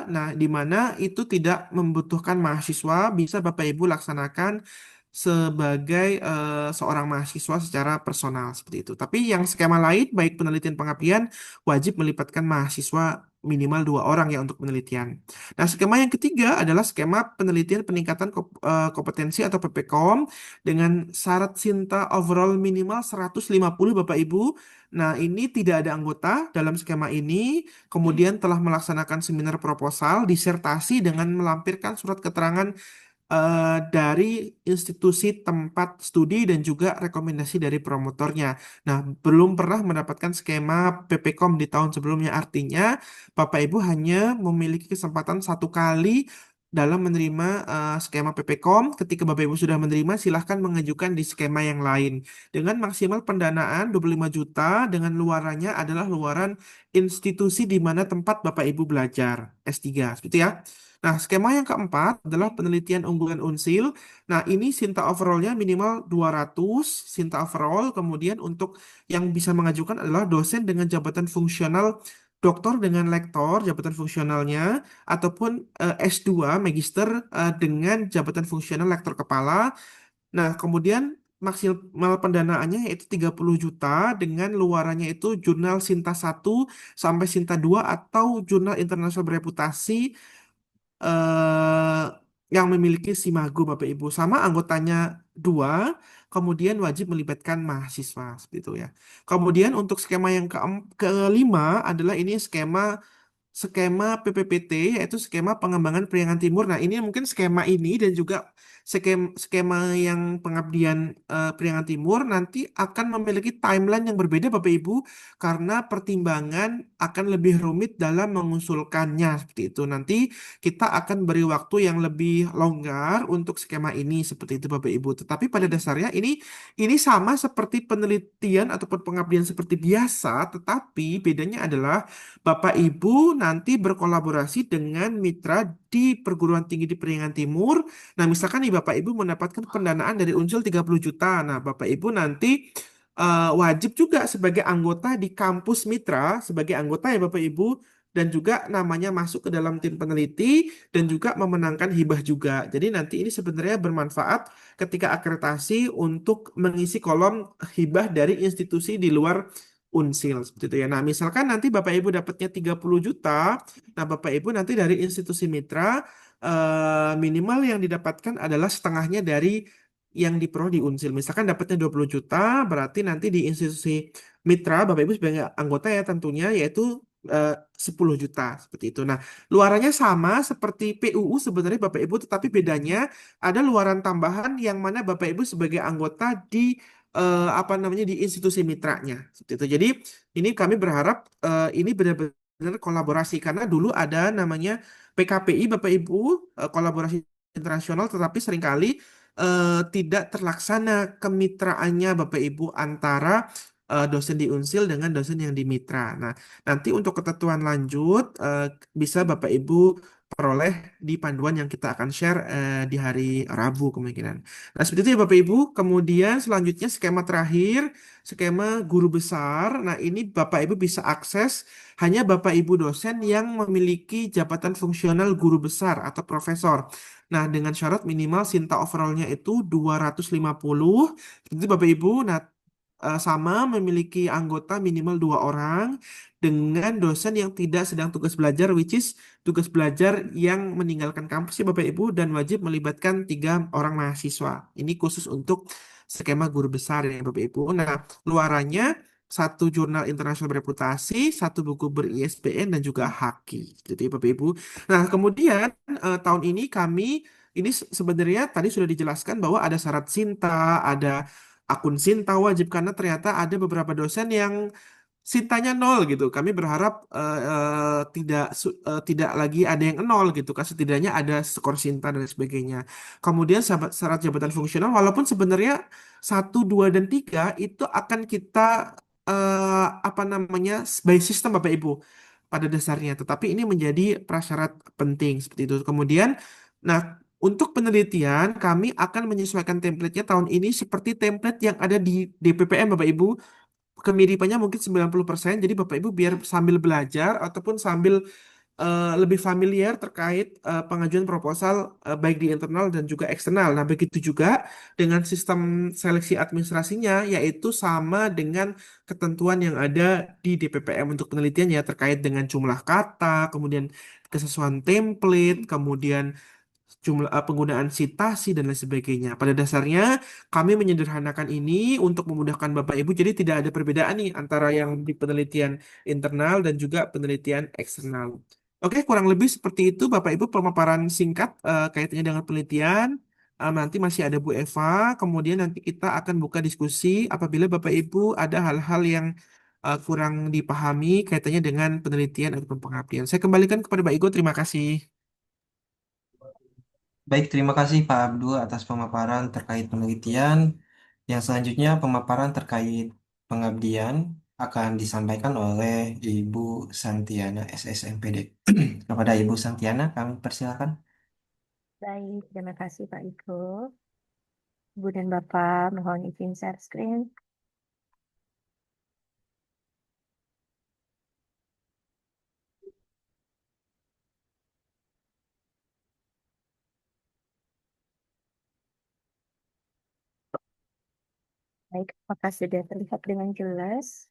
nah di mana itu tidak membutuhkan mahasiswa bisa Bapak Ibu laksanakan sebagai seorang mahasiswa secara personal seperti itu. Tapi yang skema lain baik penelitian pengabdian wajib melibatkan mahasiswa minimal 2 orang ya untuk penelitian. Nah, skema yang ketiga adalah skema penelitian peningkatan kompetensi atau PPKOM dengan syarat Sinta overall minimal 150 Bapak Ibu. Nah, ini tidak ada anggota dalam skema ini, kemudian telah melaksanakan seminar proposal, disertasi dengan melampirkan surat keterangan dari institusi tempat studi dan juga rekomendasi dari promotornya. Nah, belum pernah mendapatkan skema PPKOM di tahun sebelumnya. Artinya, Bapak Ibu hanya memiliki kesempatan 1 kali dalam menerima skema PPKOM. Ketika Bapak Ibu sudah menerima, silahkan mengajukan di skema yang lain. Dengan maksimal pendanaan 25 juta, dengan luarannya adalah luaran institusi di mana tempat Bapak Ibu belajar S3, gitu ya. Nah, skema yang keempat adalah penelitian unggulan Unsil. Nah, ini Sinta overall-nya minimal 200 Sinta overall. Kemudian untuk yang bisa mengajukan adalah dosen dengan jabatan fungsional doktor dengan lektor, jabatan fungsionalnya, ataupun S2, magister dengan jabatan fungsional lektor kepala. Nah, kemudian maksimal pendanaannya yaitu 30 juta dengan luarannya itu jurnal Sinta 1 sampai Sinta 2 atau jurnal internasional bereputasi eh, yang memiliki Simago Bapak Ibu sama anggotanya 2, kemudian wajib melibatkan mahasiswa seperti itu ya. Kemudian untuk skema yang kelima adalah ini skema PPPT, yaitu skema pengembangan Priangan Timur. Nah, ini mungkin skema ini dan juga skema yang pengabdian Priangan Timur nanti akan memiliki timeline yang berbeda Bapak Ibu karena pertimbangan akan lebih rumit dalam mengusulkannya seperti itu. Nanti kita akan beri waktu yang lebih longgar untuk skema ini seperti itu Bapak Ibu. Tetapi pada dasarnya ini sama seperti penelitian ataupun pengabdian seperti biasa, tetapi bedanya adalah Bapak Ibu nanti berkolaborasi dengan mitra di perguruan tinggi di Priangan Timur. Nah, misalkan nih Bapak Ibu mendapatkan pendanaan dari Unsur 30 juta. Nah, Bapak Ibu nanti wajib juga sebagai anggota di kampus mitra, sebagai anggota ya Bapak Ibu, dan juga namanya masuk ke dalam tim peneliti dan juga memenangkan hibah juga. Jadi nanti ini sebenarnya bermanfaat ketika akreditasi untuk mengisi kolom hibah dari institusi di luar Unsil seperti itu ya. Nah, misalkan nanti Bapak Ibu dapatnya 30 juta, nah Bapak Ibu nanti dari institusi mitra minimal yang didapatkan adalah setengahnya dari yang diperoleh di Unsil. Misalkan dapatnya 20 juta, berarti nanti di institusi mitra Bapak Ibu sebagai anggota ya tentunya yaitu 10 juta seperti itu. Nah, luarannya sama seperti PUU sebenarnya Bapak Ibu, tetapi bedanya ada luaran tambahan yang mana Bapak Ibu sebagai anggota di apa namanya di institusi mitranya seperti itu. Jadi ini kami berharap ini benar-benar kolaborasi karena dulu ada namanya PKPI Bapak Ibu kolaborasi internasional, tetapi seringkali tidak terlaksana kemitraannya Bapak Ibu antara dosen di Unsil dengan dosen yang di mitra. Nah, nanti untuk ketentuan lanjut bisa Bapak Ibu peroleh di panduan yang kita akan share di hari Rabu kemungkinan. Nah, seperti itu ya Bapak Ibu. Kemudian selanjutnya skema terakhir, skema guru besar. Nah, ini Bapak Ibu bisa akses hanya Bapak Ibu dosen yang memiliki jabatan fungsional guru besar atau profesor. Nah, dengan syarat minimal Sinta overall-nya itu 250. Itu Bapak Ibu. Nah, sama memiliki anggota minimal 2 orang dengan dosen yang tidak sedang tugas belajar, which is tugas belajar yang meninggalkan kampus ya Bapak Ibu dan wajib melibatkan 3 orang mahasiswa. Ini khusus untuk skema guru besar ya Bapak Ibu. Nah, luarannya 1 jurnal internasional bereputasi, 1 buku ber-ISBN dan juga haki. Jadi Bapak Ibu. Nah, kemudian tahun ini ini sebenarnya tadi sudah dijelaskan bahwa ada syarat Sinta, ada akun Sinta wajib karena ternyata ada beberapa dosen yang Sintanya 0 gitu. Kami berharap tidak lagi ada yang nol gitu kan setidaknya ada skor Sinta dan sebagainya. Kemudian syarat jabatan fungsional walaupun sebenarnya 1, 2, dan 3 itu akan kita apa namanya by system Bapak Ibu pada dasarnya. Tetapi ini menjadi prasyarat penting seperti itu. Kemudian, nah untuk penelitian kami akan menyesuaikan template-nya tahun ini seperti template yang ada di DPPM Bapak Ibu. Kemiripannya mungkin 90%. Jadi Bapak Ibu biar sambil belajar ataupun sambil lebih familiar terkait pengajuan proposal baik di internal dan juga eksternal. Nah, begitu juga dengan sistem seleksi administrasinya, yaitu sama dengan ketentuan yang ada di DPPM untuk penelitian ya terkait dengan jumlah kata, kemudian kesesuaian template, kemudian jumlah penggunaan citasi dan lain sebagainya. Pada dasarnya kami menyederhanakan ini untuk memudahkan Bapak Ibu, jadi tidak ada perbedaan nih antara yang di penelitian internal dan juga penelitian eksternal. Oke, kurang lebih seperti itu Bapak Ibu pemaparan singkat kaitannya dengan penelitian. Nanti masih ada Bu Eva, kemudian nanti kita akan buka diskusi apabila Bapak Ibu ada hal-hal yang kurang dipahami kaitannya dengan penelitian ataupun pengabdian. Saya kembalikan kepada Pak Igo, terima kasih. Baik, terima kasih Pak Abdul atas pemaparan terkait penelitian. Yang selanjutnya pemaparan terkait pengabdian akan disampaikan oleh Ibu Santiana SSMPD. Kepada Ibu Santiana, kami persilakan. Baik, terima kasih Pak Iko. Ibu dan Bapak, mohon izin share screen. Baik, apakah sudah terlihat dengan jelas?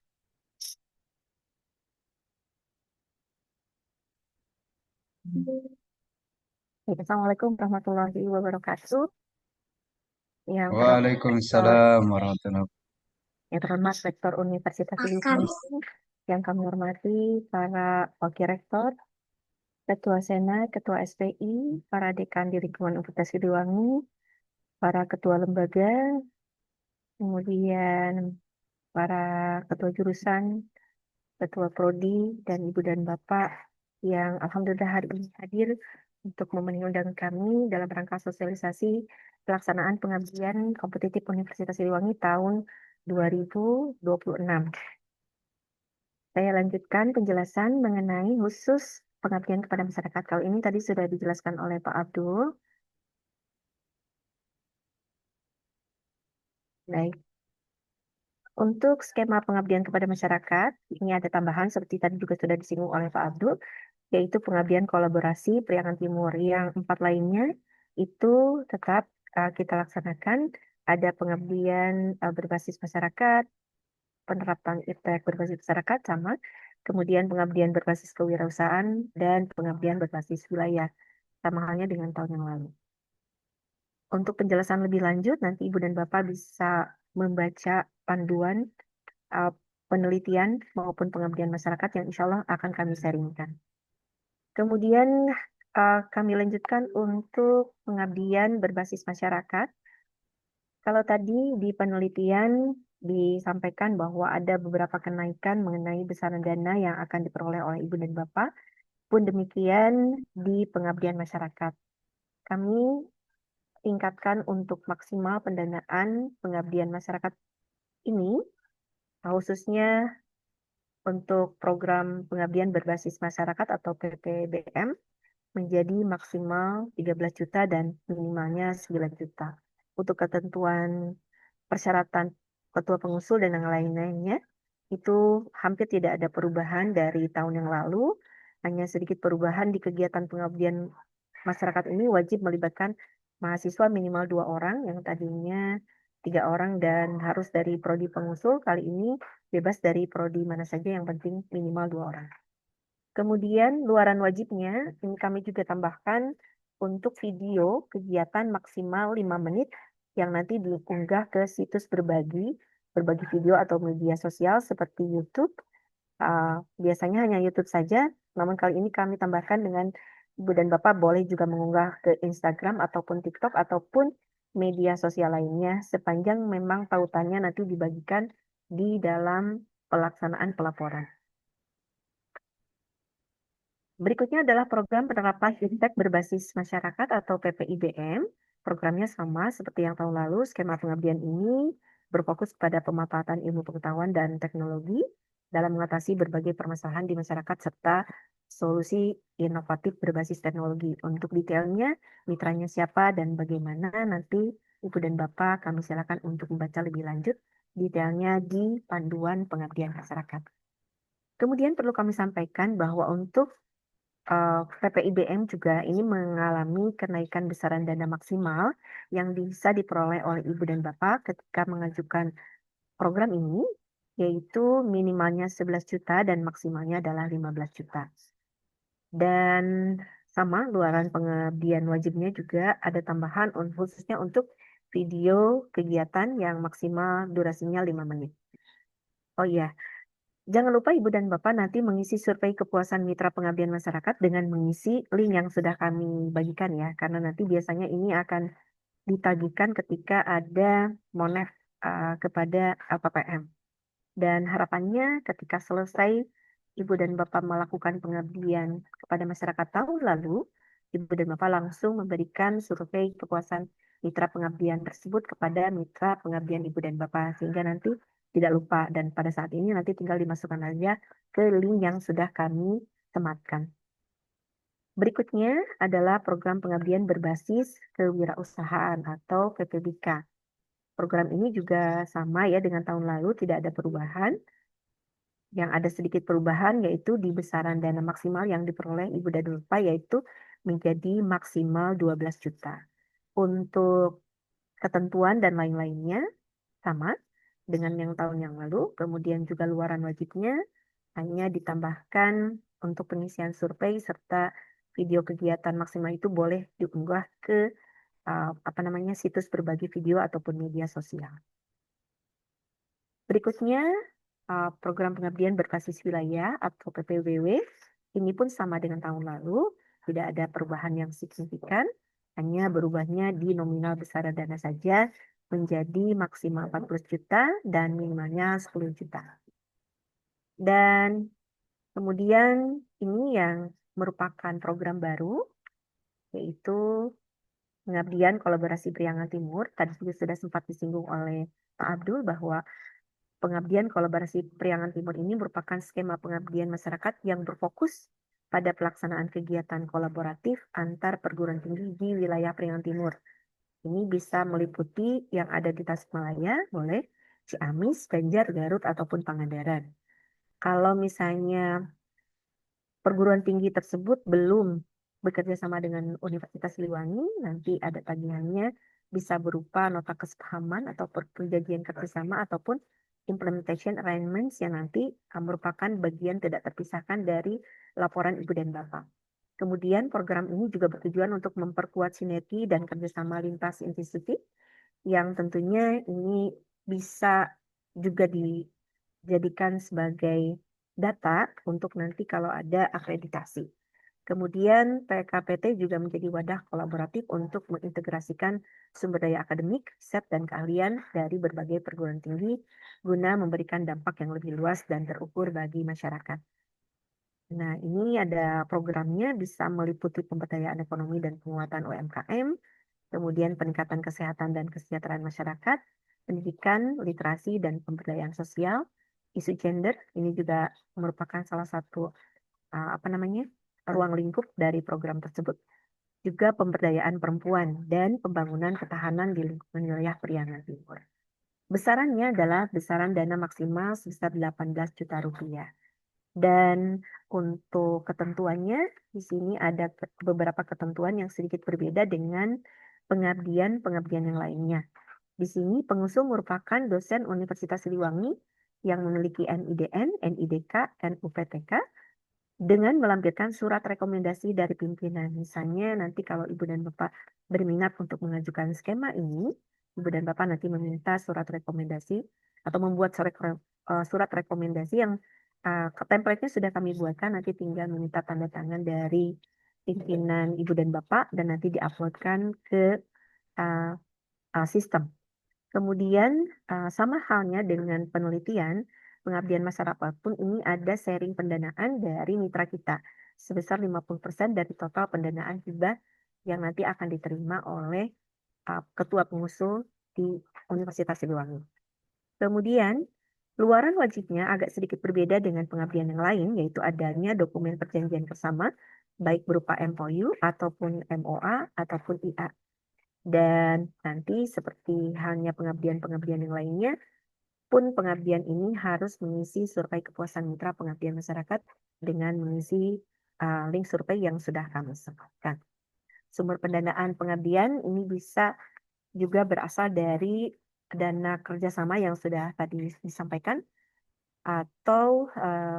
Baik, Assalamualaikum warahmatullahi wabarakatuh. Yang terhormat Rektor, Waalaikumsalam warahmatullahi yang terhormat Rektor Universitas Indonesia, yang kami hormati para Wakil Rektor, Ketua Senat, Ketua SPI, para Dekan di lingkungan Universitas Siliwangi, para Ketua Lembaga, kemudian para Ketua Jurusan, Ketua Prodi, dan Ibu dan Bapak yang Alhamdulillah hari ini hadir untuk memenuhi undangan kami dalam rangka sosialisasi pelaksanaan pengabdian kompetitif Universitas Siliwangi tahun 2026. Saya lanjutkan penjelasan mengenai khusus pengabdian kepada masyarakat. Kalau ini tadi sudah dijelaskan oleh Pak Abdul. Baik. Untuk skema pengabdian kepada masyarakat, ini ada tambahan seperti tadi juga sudah disinggung oleh Pak Abdul, yaitu pengabdian kolaborasi Priangan Timur. Yang 4 lainnya itu tetap kita laksanakan. Ada pengabdian berbasis masyarakat, penerapan IPTEK berbasis masyarakat sama, kemudian pengabdian berbasis kewirausahaan, dan pengabdian berbasis wilayah. Sama halnya dengan tahun yang lalu. Untuk penjelasan lebih lanjut, nanti Ibu dan Bapak bisa membaca panduan penelitian maupun pengabdian masyarakat yang insya Allah akan kami sharingkan. Kemudian kami lanjutkan untuk pengabdian berbasis masyarakat. Kalau tadi di penelitian disampaikan bahwa ada beberapa kenaikan mengenai besaran dana yang akan diperoleh oleh Ibu dan Bapak, pun demikian di pengabdian masyarakat. Kami tingkatkan untuk maksimal pendanaan pengabdian masyarakat ini, khususnya untuk program pengabdian berbasis masyarakat atau PPBM menjadi maksimal 13 juta dan minimalnya 9 juta. Untuk ketentuan persyaratan ketua pengusul dan yang lain-lainnya, itu hampir tidak ada perubahan dari tahun yang lalu, hanya sedikit perubahan di kegiatan pengabdian masyarakat ini wajib melibatkan mahasiswa minimal 2 orang, yang tadinya 3 orang dan harus dari prodi pengusul, kali ini bebas dari prodi mana saja, yang penting minimal 2 orang. Kemudian luaran wajibnya, ini kami juga tambahkan untuk video kegiatan maksimal 5 menit yang nanti diunggah ke situs berbagi video atau media sosial seperti YouTube. Biasanya hanya YouTube saja, namun kali ini kami tambahkan dengan Ibu dan Bapak boleh juga mengunggah ke Instagram ataupun TikTok ataupun media sosial lainnya sepanjang memang tautannya nanti dibagikan di dalam pelaksanaan pelaporan. Berikutnya adalah program penerapan fintech berbasis masyarakat atau PPIBM. Programnya sama seperti yang tahun lalu. Skema pengabdian ini berfokus pada pemanfaatan ilmu pengetahuan dan teknologi dalam mengatasi berbagai permasalahan di masyarakat serta solusi inovatif berbasis teknologi. Untuk detailnya, mitranya siapa dan bagaimana, nanti Ibu dan Bapak kami silakan untuk membaca lebih lanjut detailnya di panduan pengabdian masyarakat. Kemudian perlu kami sampaikan bahwa untuk PPIBM juga ini mengalami kenaikan besaran dana maksimal yang bisa diperoleh oleh Ibu dan Bapak ketika mengajukan program ini, yaitu minimalnya 11 juta dan maksimalnya adalah 15 juta. Dan sama, luaran pengabdian wajibnya juga ada tambahan khususnya untuk video kegiatan yang maksimal durasinya 5 menit. Oh iya, jangan lupa Ibu dan Bapak nanti mengisi survei kepuasan mitra pengabdian masyarakat dengan mengisi link yang sudah kami bagikan ya, karena nanti biasanya ini akan ditagihkan ketika ada monef kepada LPPM. Dan harapannya ketika selesai Ibu dan Bapak melakukan pengabdian kepada masyarakat tahun lalu, Ibu dan Bapak langsung memberikan survei kepuasan mitra pengabdian tersebut kepada mitra pengabdian Ibu dan Bapak, sehingga nanti tidak lupa. Dan pada saat ini nanti tinggal dimasukkan aja ke link yang sudah kami sematkan. Berikutnya adalah program pengabdian berbasis kewirausahaan atau PPBK. Program ini juga sama ya dengan tahun lalu, tidak ada perubahan. Yang ada sedikit perubahan yaitu di besaran dana maksimal yang diperoleh Ibu dan Bapak yaitu menjadi maksimal 12 juta. Untuk ketentuan dan lain-lainnya sama dengan yang tahun yang lalu. Kemudian juga luaran wajibnya hanya ditambahkan untuk pengisian survei serta video kegiatan maksimal itu boleh diunggah ke situs berbagi video ataupun media sosial. Berikutnya program pengabdian berbasis wilayah atau PPWW ini pun sama dengan tahun lalu, tidak ada perubahan yang signifikan, hanya berubahnya di nominal besaran dana saja menjadi maksimal 40 juta dan minimalnya 10 juta. Dan kemudian ini yang merupakan program baru, yaitu pengabdian kolaborasi Priangan Timur. Tadi juga sudah sempat disinggung oleh Pak Abdul bahwa pengabdian kolaborasi Priangan Timur ini merupakan skema pengabdian masyarakat yang berfokus pada pelaksanaan kegiatan kolaboratif antar perguruan tinggi di wilayah Priangan Timur. Ini bisa meliputi yang ada di Tasikmalaya, boleh, Ciamis, Banjar, Garut, ataupun Pangandaran. Kalau misalnya perguruan tinggi tersebut belum bekerja sama dengan Universitas Siliwangi, nanti ada tagihannya bisa berupa nota kesepahaman atau perjanjian kerjasama ataupun implementation arrangements yang nanti merupakan bagian tidak terpisahkan dari laporan Ibu dan Bapak. Kemudian program ini juga bertujuan untuk memperkuat sinergi dan kerjasama lintas institusi yang tentunya ini bisa juga dijadikan sebagai data untuk nanti kalau ada akreditasi. Kemudian PKPT juga menjadi wadah kolaboratif untuk mengintegrasikan sumber daya akademik, riset, dan keahlian dari berbagai perguruan tinggi guna memberikan dampak yang lebih luas dan terukur bagi masyarakat. Nah, ini ada programnya bisa meliputi pemberdayaan ekonomi dan penguatan UMKM, kemudian peningkatan kesehatan dan kesejahteraan masyarakat, pendidikan, literasi, dan pemberdayaan sosial, isu gender, ini juga merupakan salah satu ruang lingkup dari program tersebut. Juga pemberdayaan perempuan dan pembangunan ketahanan di lingkungan wilayah Priangan Timur. Besarannya adalah besaran dana maksimal sebesar 18 juta rupiah. Dan untuk ketentuannya, di sini ada beberapa ketentuan yang sedikit berbeda dengan pengabdian yang lainnya. Di sini pengusung merupakan dosen Universitas Siliwangi yang memiliki NIDN, NIDK, dan UPTK dengan melampirkan surat rekomendasi dari pimpinan. Misalnya nanti kalau Ibu dan Bapak berminat untuk mengajukan skema ini, Ibu dan Bapak nanti meminta surat rekomendasi atau membuat surat rekomendasi yang template-nya sudah kami buatkan, nanti tinggal meminta tanda tangan dari pimpinan Ibu dan Bapak dan nanti diuploadkan ke sistem. Kemudian sama halnya dengan penelitian, pengabdian masyarakat pun ini ada sharing pendanaan dari mitra kita sebesar 50% dari total pendanaan hibah yang nanti akan diterima oleh ketua pengusul di Universitas Siliwangi. Kemudian luaran wajibnya agak sedikit berbeda dengan pengabdian yang lain, yaitu adanya dokumen perjanjian bersama, baik berupa MOU ataupun MOA ataupun IA. Dan nanti seperti halnya pengabdian-pengabdian yang lainnya, pun pengabdian ini harus mengisi survei kepuasan mitra pengabdian masyarakat dengan mengisi link survei yang sudah kami sematkan. Sumber pendanaan pengabdian ini bisa juga berasal dari dana kerjasama yang sudah tadi disampaikan, atau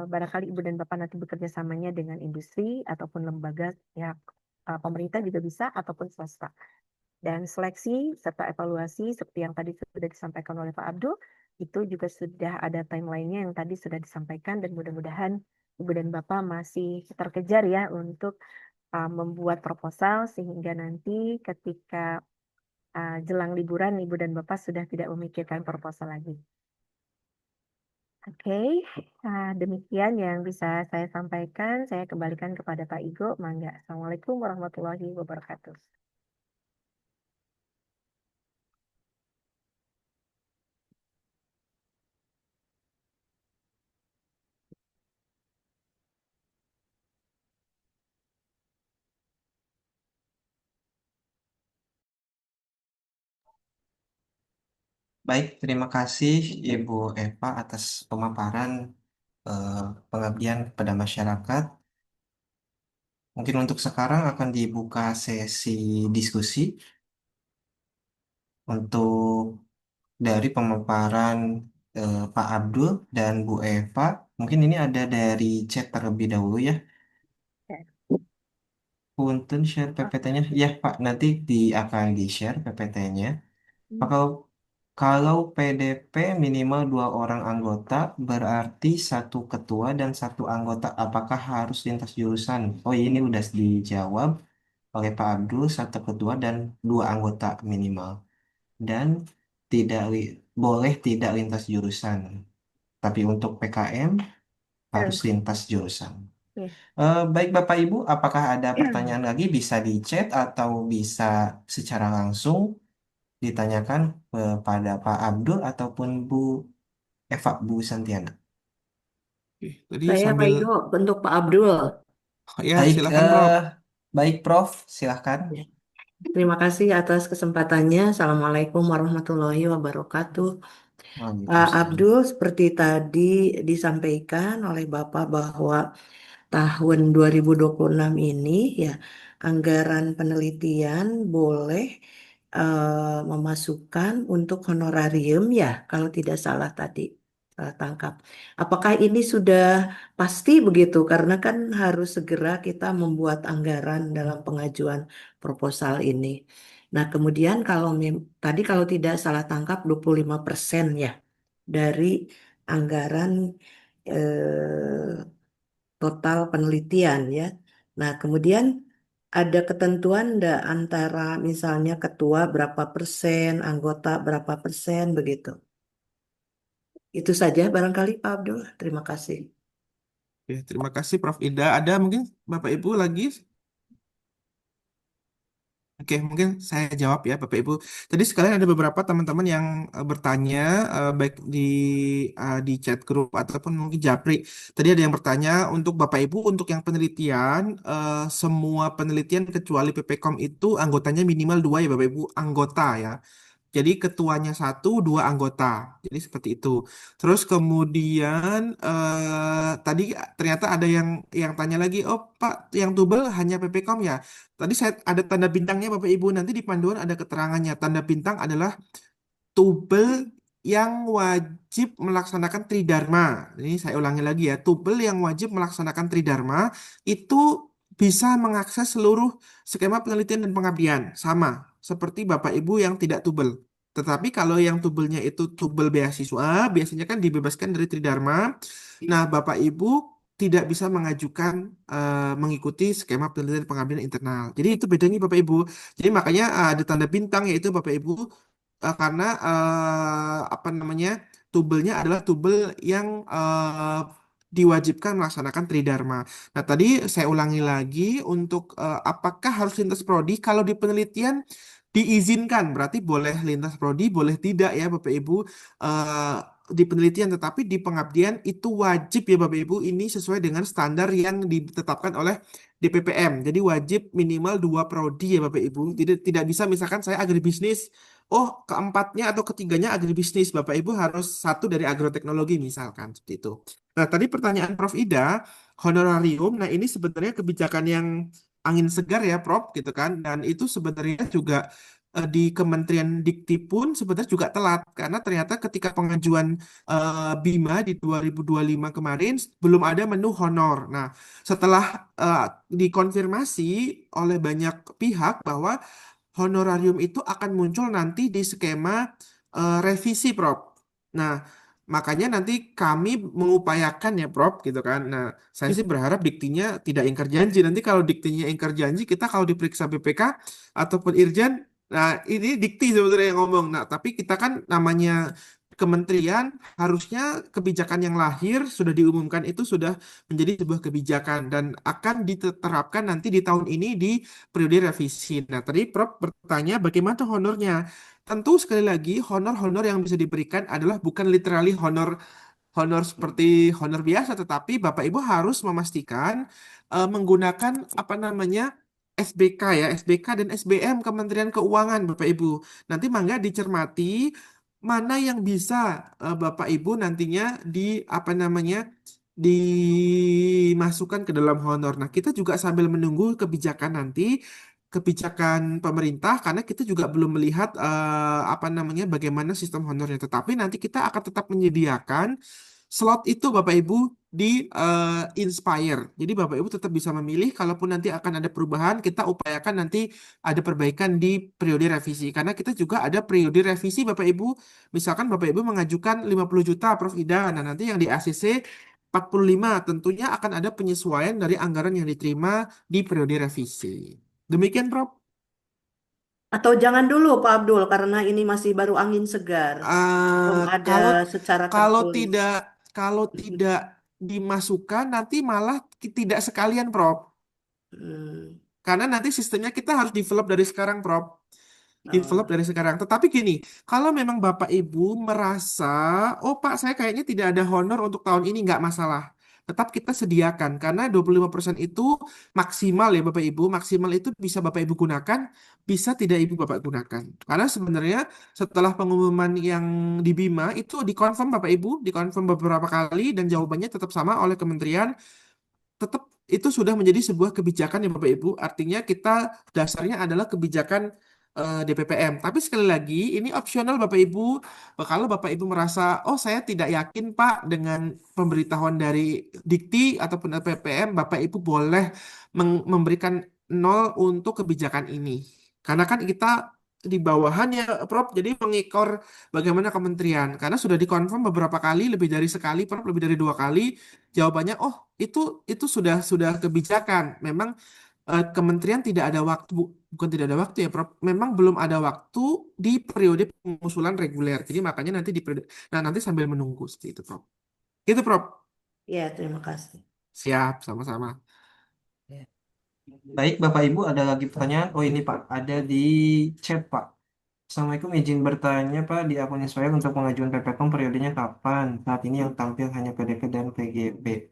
barangkali Ibu dan Bapak nanti bekerja samanya dengan industri ataupun lembaga pihak pemerintah juga bisa, ataupun swasta. Dan seleksi serta evaluasi seperti yang tadi sudah disampaikan oleh Pak Abdul, itu juga sudah ada timeline-nya yang tadi sudah disampaikan, dan mudah-mudahan Ibu dan Bapak masih terkejar ya untuk membuat proposal sehingga nanti ketika jelang liburan Ibu dan Bapak sudah tidak memikirkan proposal lagi. Oke, demikian yang bisa saya sampaikan. Saya kembalikan kepada Pak Igo. Mangga. Assalamualaikum warahmatullahi wabarakatuh. Baik, terima kasih Ibu Eva atas pemaparan eh, pengabdian kepada masyarakat. Mungkin untuk sekarang akan dibuka sesi diskusi untuk dari pemaparan Pak Abdul dan Bu Eva. Mungkin ini ada dari chat terlebih dahulu ya. Ya. Punten share PPT-nya. Ya Pak, nanti akan di-share PPT-nya. Hmm. Kalau kalau PDP minimal 2 orang anggota, berarti satu ketua dan satu anggota. Apakah harus lintas jurusan? Oh, ini udah dijawab oleh Pak Abdul, satu ketua dan 2 anggota minimal. Dan boleh tidak lintas jurusan. Tapi untuk PKM harus Betul. lintas jurusan. Ya. Baik Bapak Ibu, apakah ada pertanyaan lagi? Bisa di chat atau bisa secara langsung ditanyakan kepada Pak Abdul ataupun Bu Eva, Bu Santiana. Oke, tadi Saya Pak sambil Igo untuk Pak Abdul. ya Baik, silakan Prof. baik Prof, silahkan. Ya. Terima kasih atas kesempatannya. Assalamualaikum warahmatullahi wabarakatuh. Pak Waalaikumsalam. Abdul, seperti tadi disampaikan oleh Bapak bahwa tahun 2026 ini ya anggaran penelitian boleh memasukkan untuk honorarium ya kalau tidak salah tadi tangkap. Apakah ini sudah pasti begitu? Karena kan harus segera kita membuat anggaran dalam pengajuan proposal ini. Nah, kemudian kalau tadi kalau tidak salah tangkap 25% ya dari anggaran total penelitian ya. Nah, kemudian ada ketentuan enggak antara misalnya ketua berapa persen, anggota berapa persen begitu. Itu saja barangkali Pak Abdul. Terima kasih. Oke, terima kasih Prof. Ida. Ada mungkin Bapak Ibu lagi? Oke, mungkin saya jawab ya Bapak Ibu. Tadi sekalian ada beberapa teman-teman yang bertanya baik di chat grup ataupun mungkin Japri. Tadi ada yang bertanya untuk Bapak Ibu untuk yang penelitian semua penelitian kecuali PPKOM itu anggotanya minimal 2 ya Bapak Ibu, anggota ya. Jadi ketuanya satu, 2 anggota. Jadi seperti itu. Terus kemudian tadi ternyata ada yang tanya lagi, oh Pak, yang tubel hanya PPKOM ya? Tadi saya ada tanda bintangnya Bapak Ibu. Nanti di panduan ada keterangannya. Tanda bintang adalah tubel yang wajib melaksanakan tridharma. Ini saya ulangi lagi ya. Tubel yang wajib melaksanakan tridharma itu bisa mengakses seluruh skema penelitian dan pengabdian. Sama seperti Bapak Ibu yang tidak tubel. Tetapi kalau yang tubelnya itu tubel beasiswa, biasanya kan dibebaskan dari tridharma. Nah, Bapak Ibu tidak bisa mengajukan mengikuti skema penelitian pengabdian internal. Jadi itu bedanya Bapak Ibu. Jadi makanya ada tanda bintang yaitu Bapak Ibu karena apa namanya tubelnya adalah tubel yang diwajibkan melaksanakan tridharma. Nah, tadi saya ulangi lagi untuk apakah harus lintas prodi? Kalau di penelitian diizinkan, berarti boleh lintas prodi, boleh tidak ya Bapak Ibu. di penelitian, tetapi di pengabdian itu wajib ya Bapak Ibu, ini sesuai dengan standar yang ditetapkan oleh DPPM. Jadi wajib minimal 2 prodi ya Bapak Ibu. Jadi tidak bisa misalkan saya agribisnis, oh keempatnya atau ketiganya agribisnis, Bapak Ibu harus satu dari agroteknologi misalkan seperti itu. Nah tadi pertanyaan Prof Ida, honorarium, nah ini sebenarnya kebijakan yang angin segar ya Prof gitu kan, dan itu sebenarnya juga di Kementerian Dikti pun sebenarnya juga telat karena ternyata ketika pengajuan BIMA di 2025 kemarin belum ada menu honor. Nah, setelah eh, dikonfirmasi oleh banyak pihak bahwa honorarium itu akan muncul nanti di skema revisi, Prof. Nah, makanya nanti kami mengupayakan ya, Prof, gitu kan. Nah, saya sih berharap diktinya tidak ingkar janji. Nanti kalau diktinya ingkar janji, kita kalau diperiksa BPK ataupun Irjen, nah ini dikti sebenarnya yang ngomong. Nah, tapi kita kan namanya kementerian, harusnya kebijakan yang lahir sudah diumumkan itu sudah menjadi sebuah kebijakan dan akan diterapkan nanti di tahun ini di periode revisi. Nah, tadi Prof bertanya bagaimana honornya. Tentu sekali lagi honor-honor yang bisa diberikan adalah bukan literally honor honor seperti honor biasa, tetapi Bapak Ibu harus memastikan menggunakan apa namanya SBK ya, SBK dan SBM Kementerian Keuangan Bapak Ibu. Nanti mangga dicermati mana yang bisa Bapak Ibu nantinya di apa namanya dimasukkan ke dalam honor. Nah, kita juga sambil menunggu kebijakan nanti kebijakan pemerintah karena kita juga belum melihat apa namanya bagaimana sistem honornya. Tetapi nanti kita akan tetap menyediakan slot itu Bapak Ibu di Inspire. Jadi Bapak Ibu tetap bisa memilih kalaupun nanti akan ada perubahan, kita upayakan nanti ada perbaikan di periode revisi. Karena kita juga ada periode revisi Bapak Ibu. Misalkan Bapak Ibu mengajukan 50 juta Prof Ida. Nah, nanti yang di ACC 45 tentunya akan ada penyesuaian dari anggaran yang diterima di periode revisi. Demikian, Prof. Atau jangan dulu Pak Abdul karena ini masih baru angin segar. Belum Eh, ada kalau secara kalau tertulis. tidak kalau tidak dimasukkan nanti malah tidak sekalian, Prof. Hmm. Karena nanti sistemnya kita harus develop dari sekarang, Prof. Develop Oh. dari sekarang. Tetapi gini, kalau memang Bapak Ibu merasa, oh Pak, saya kayaknya tidak ada honor untuk tahun ini, nggak masalah. Tetap kita sediakan, karena 25% itu maksimal ya Bapak Ibu. Maksimal itu bisa Bapak Ibu gunakan, bisa tidak Ibu Bapak gunakan. Karena sebenarnya setelah pengumuman yang di Bima, itu dikonfirm Bapak Ibu, dikonfirm beberapa kali, dan jawabannya tetap sama oleh kementerian, tetap itu sudah menjadi sebuah kebijakan ya Bapak Ibu. Artinya kita dasarnya adalah kebijakan DPPM. Tapi sekali lagi ini opsional Bapak Ibu. Kalau Bapak Ibu merasa, oh saya tidak yakin Pak dengan pemberitahuan dari Dikti ataupun DPPM, Bapak Ibu boleh memberikan nol untuk kebijakan ini. Karena kan kita di bawahan ya Prof, jadi mengekor bagaimana kementerian. Karena sudah dikonfirm beberapa kali, lebih dari sekali Prof, lebih dari 2 kali. Jawabannya, oh itu sudah kebijakan. Memang kementerian tidak ada waktu, bukan tidak ada waktu ya, Prof. Memang belum ada waktu di periode pengusulan reguler. Jadi makanya nanti di periode, nah nanti sambil menunggu seperti itu, Prof. Itu, Prof. Ya, terima kasih. Siap, sama-sama. Ya. Baik, Bapak Ibu, ada lagi pertanyaan? Oh ini Pak, ada di chat Pak. Assalamualaikum, izin bertanya Pak, di akunnya saya untuk pengajuan PPKM periodenya kapan? Saat ini yang tampil hanya PDP dan PGB.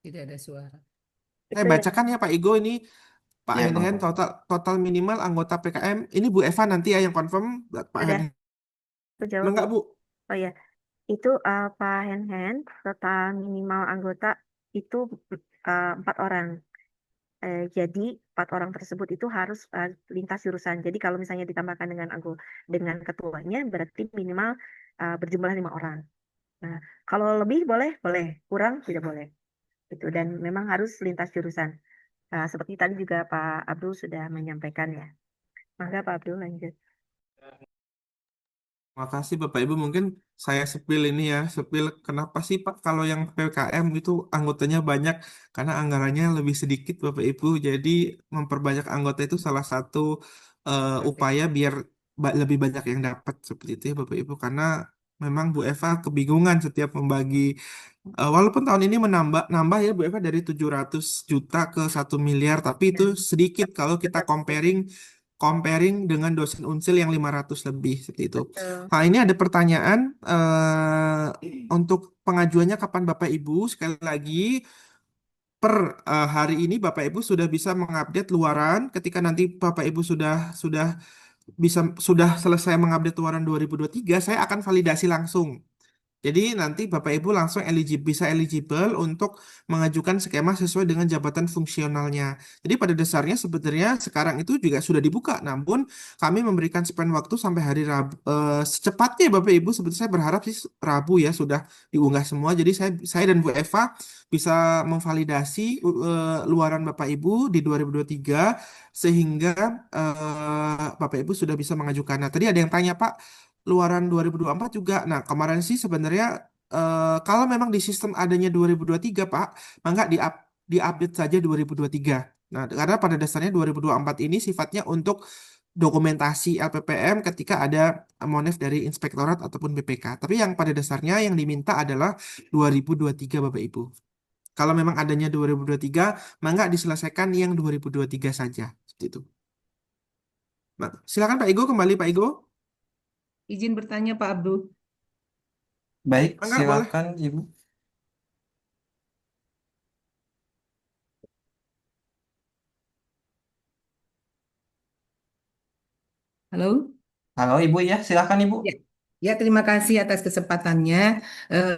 Tidak ada suara. Saya Itu ya. bacakan ya Pak Igo ini Pak Ya, Henhen Pak. total minimal anggota PKM. Ini Bu Eva nanti ya yang confirm Pak Ada, Henhen. aku jawab Bu. Enggak Bu? Oh ya, itu Pak Hen total minimal anggota itu 4 orang. Jadi 4 orang tersebut itu harus lintas jurusan. Jadi kalau misalnya ditambahkan dengan ketuanya berarti minimal berjumlah 5 orang. Nah, kalau lebih boleh, boleh. Kurang tidak boleh. Itu dan memang harus lintas jurusan. Seperti tadi juga Pak Abdul sudah menyampaikan ya. Maka Pak Abdul lanjut. Makasih Bapak Ibu, mungkin saya sepil ini ya, sepil kenapa sih Pak kalau yang PKM itu anggotanya banyak, karena anggarannya lebih sedikit Bapak Ibu, jadi memperbanyak anggota itu salah satu upaya biar lebih banyak yang dapat seperti itu ya Bapak Ibu, karena memang Bu Eva kebingungan setiap membagi, walaupun tahun ini nambah ya Bu Eva dari 700 juta ke 1 miliar, tapi itu sedikit kalau kita comparing comparing dengan dosen Unsil yang 500 lebih seperti itu. Betul. Nah, ini ada pertanyaan untuk pengajuannya kapan Bapak Ibu? Sekali lagi, per hari ini Bapak Ibu sudah bisa mengupdate luaran. Ketika nanti Bapak Ibu sudah selesai mengupdate luaran 2023, saya akan validasi langsung. Jadi nanti Bapak Ibu langsung bisa eligible untuk mengajukan skema sesuai dengan jabatan fungsionalnya. Jadi pada dasarnya sebenarnya sekarang itu juga sudah dibuka, namun kami memberikan span waktu sampai hari Rabu. Secepatnya Bapak Ibu, sebetulnya saya berharap sih Rabu ya sudah diunggah semua. Jadi saya dan Bu Eva bisa memvalidasi luaran Bapak Ibu di 2023 sehingga Bapak Ibu sudah bisa mengajukan. Nah, tadi ada yang tanya Pak, luaran 2024 juga. Nah, kemarin sih sebenarnya kalau memang di sistem adanya 2023, Pak, maka diupdate saja 2023. Nah, karena pada dasarnya 2024 ini sifatnya untuk dokumentasi LPPM ketika ada monef dari inspektorat ataupun BPK. Tapi yang pada dasarnya yang diminta adalah 2023, Bapak Ibu. Kalau memang adanya 2023, maka diselesaikan yang 2023 saja. Seperti itu. Nah, silakan Pak Igo, kembali Pak Igo. Izin bertanya Pak Abdul. Baik, Mangga, boleh. silakan Ibu. Halo? Halo Ibu ya, silakan Ibu. Ya, ya terima kasih atas kesempatannya.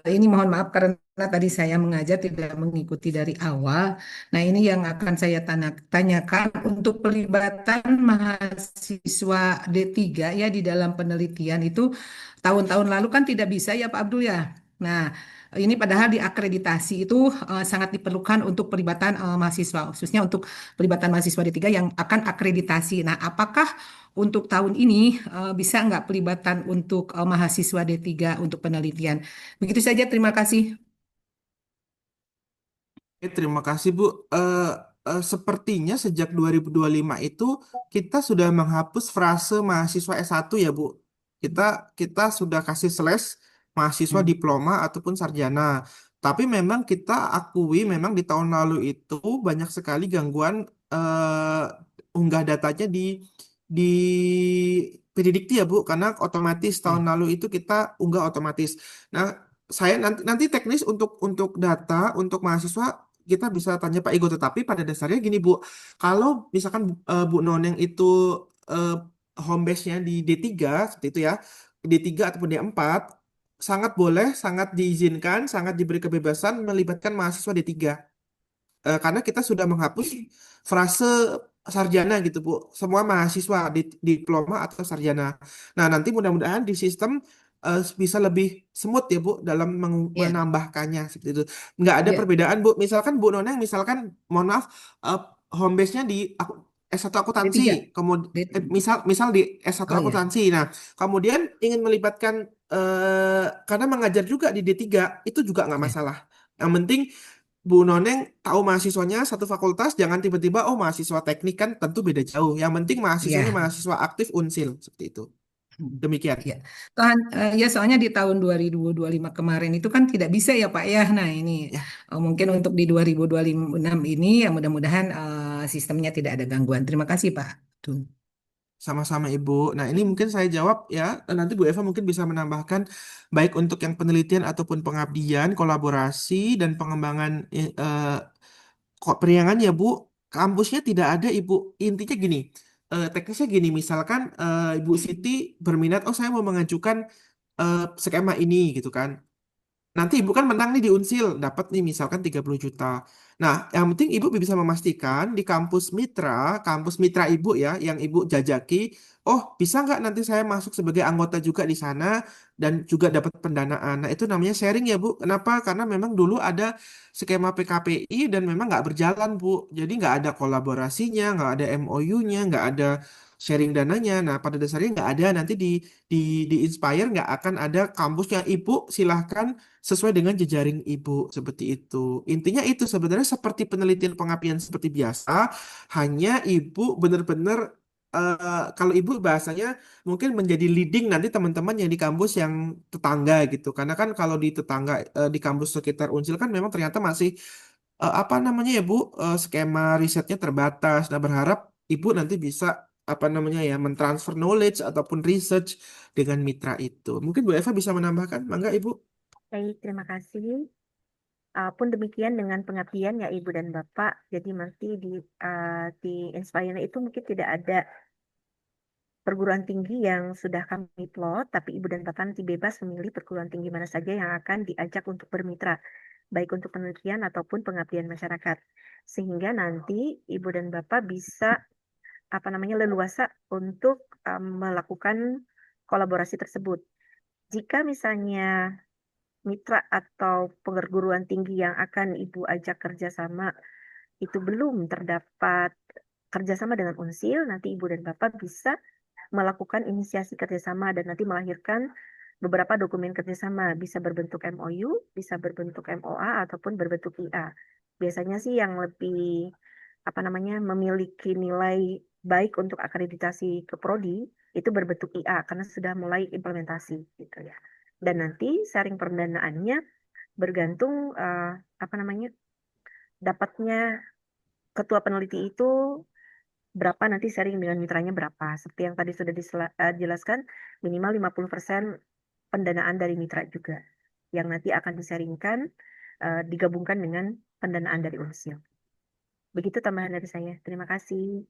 Ini mohon maaf karena tadi saya mengajar tidak mengikuti dari awal. Nah, ini yang akan saya tanyakan untuk pelibatan mahasiswa D3 ya di dalam penelitian itu tahun-tahun lalu kan tidak bisa ya Pak Abdul ya. Nah, ini padahal di akreditasi itu sangat diperlukan untuk pelibatan mahasiswa, khususnya untuk pelibatan mahasiswa D3 yang akan akreditasi. Nah, apakah untuk tahun ini bisa nggak pelibatan untuk mahasiswa D3 untuk penelitian? Begitu saja, terima kasih. Oke, terima kasih Bu. Sepertinya sejak 2025 itu kita sudah menghapus frase mahasiswa S1 ya Bu. Kita kita sudah kasih slash mahasiswa diploma ataupun sarjana. Tapi memang kita akui memang di tahun lalu itu banyak sekali gangguan unggah datanya di Pendidikti ya Bu, karena otomatis tahun lalu itu kita unggah otomatis. Nah, saya nanti teknis untuk data untuk mahasiswa kita bisa tanya Pak Igo, tetapi pada dasarnya gini Bu, kalau misalkan Bu Noneng itu eh, home base-nya di D3 seperti itu ya, D3 ataupun D4 sangat boleh, sangat diizinkan, sangat diberi kebebasan melibatkan mahasiswa D3. Karena kita sudah menghapus frase sarjana gitu Bu, semua mahasiswa diploma atau sarjana. Nah, nanti mudah-mudahan di sistem bisa lebih smooth ya Bu dalam Ya, menambahkannya seperti itu. Nggak ada ya, perbedaan Bu. Misalkan Bu Noneng, misalkan mohon maaf, home base-nya di S1 akuntansi, D3. kemudian D3. misal di S1 Oh ya, akuntansi. Nah, kemudian ingin melibatkan karena mengajar juga di D3 itu juga nggak ya, masalah. Yang penting Bu Noneng tahu mahasiswanya satu fakultas, jangan tiba-tiba oh mahasiswa teknik kan tentu beda jauh. Yang penting mahasiswanya ya. mahasiswa aktif Unsil seperti itu. Demikian. Ya, ya soalnya di tahun 2025 kemarin itu kan tidak bisa ya Pak ya. Nah ini Ya, mungkin untuk di 2026 ini ya mudah-mudahan sistemnya tidak ada gangguan. Terima kasih Pak. Tuh. sama-sama Ibu. Nah, ini mungkin saya jawab ya. Nanti Bu Eva mungkin bisa menambahkan baik untuk yang penelitian ataupun pengabdian, kolaborasi dan pengembangan kok periangan ya Bu. Kampusnya tidak ada Ibu. Intinya gini. Teknisnya gini, misalkan Ibu Siti berminat, oh saya mau mengajukan skema ini gitu kan. Nanti ibu kan menang nih di Unsil, dapat nih misalkan 30 juta. Nah, yang penting ibu bisa memastikan di kampus mitra ibu ya, yang ibu jajaki, oh bisa nggak nanti saya masuk sebagai anggota juga di sana dan juga dapat pendanaan. Nah, itu namanya sharing ya Bu. Kenapa? Karena memang dulu ada skema PKPI dan memang nggak berjalan Bu. Jadi nggak ada kolaborasinya, nggak ada MOU-nya, nggak ada sharing dananya. Nah, pada dasarnya nggak ada nanti di Inspire nggak akan ada kampusnya ibu silahkan sesuai dengan jejaring ibu seperti itu. Intinya itu sebenarnya seperti penelitian pengabdian seperti biasa, hanya ibu benar-benar kalau ibu bahasanya mungkin menjadi leading nanti teman-teman yang di kampus yang tetangga gitu. Karena kan kalau di tetangga di kampus sekitar Unsil kan memang ternyata masih apa namanya ya Bu, skema risetnya terbatas. Nah, berharap ibu nanti bisa apa namanya ya, mentransfer knowledge ataupun research dengan mitra itu. Mungkin Bu Eva bisa menambahkan, mangga Ibu. Baik, terima kasih. Pun demikian dengan pengabdian ya Ibu dan Bapak. Jadi nanti di Inspire itu mungkin tidak ada perguruan tinggi yang sudah kami plot, tapi Ibu dan Bapak nanti bebas memilih perguruan tinggi mana saja yang akan diajak untuk bermitra, baik untuk penelitian ataupun pengabdian masyarakat. Sehingga nanti Ibu dan Bapak bisa apa namanya leluasa untuk melakukan kolaborasi tersebut. Jika misalnya mitra atau perguruan tinggi yang akan Ibu ajak kerjasama itu belum terdapat kerjasama dengan Unsil, nanti Ibu dan Bapak bisa melakukan inisiasi kerjasama dan nanti melahirkan beberapa dokumen kerjasama, bisa berbentuk MOU, bisa berbentuk MOA, ataupun berbentuk IA. Biasanya sih yang lebih apa namanya memiliki nilai baik untuk akreditasi ke Prodi itu berbentuk IA karena sudah mulai implementasi gitu ya. Dan nanti sharing pendanaannya bergantung apa namanya dapatnya ketua peneliti itu berapa nanti sharing dengan mitranya berapa. Seperti yang tadi sudah dijelaskan, minimal 50% pendanaan dari mitra juga. Yang nanti akan disaringkan, digabungkan dengan pendanaan dari Unsil. Begitu tambahan dari saya. Terima kasih.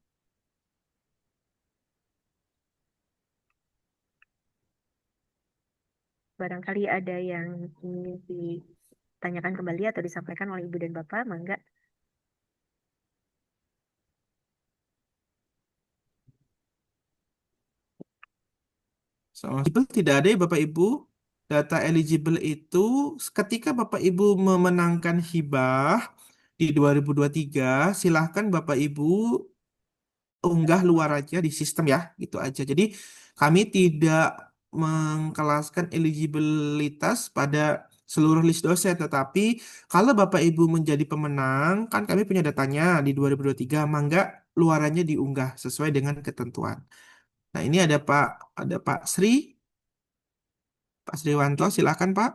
Barangkali ada yang ingin ditanyakan kembali atau disampaikan oleh Ibu dan Bapak, mangga. Soal eligible tidak ada ya Bapak Ibu. Data eligible itu ketika Bapak Ibu memenangkan hibah di 2023, silahkan Bapak Ibu unggah luar aja di sistem ya, gitu aja. Jadi kami tidak mengkelaskan eligibilitas pada seluruh list dosen, tetapi kalau Bapak Ibu menjadi pemenang, kan kami punya datanya di 2023, mangga luarannya diunggah sesuai dengan ketentuan. Nah, ini ada Pak Sri, Pak Sriwanto, silakan Pak.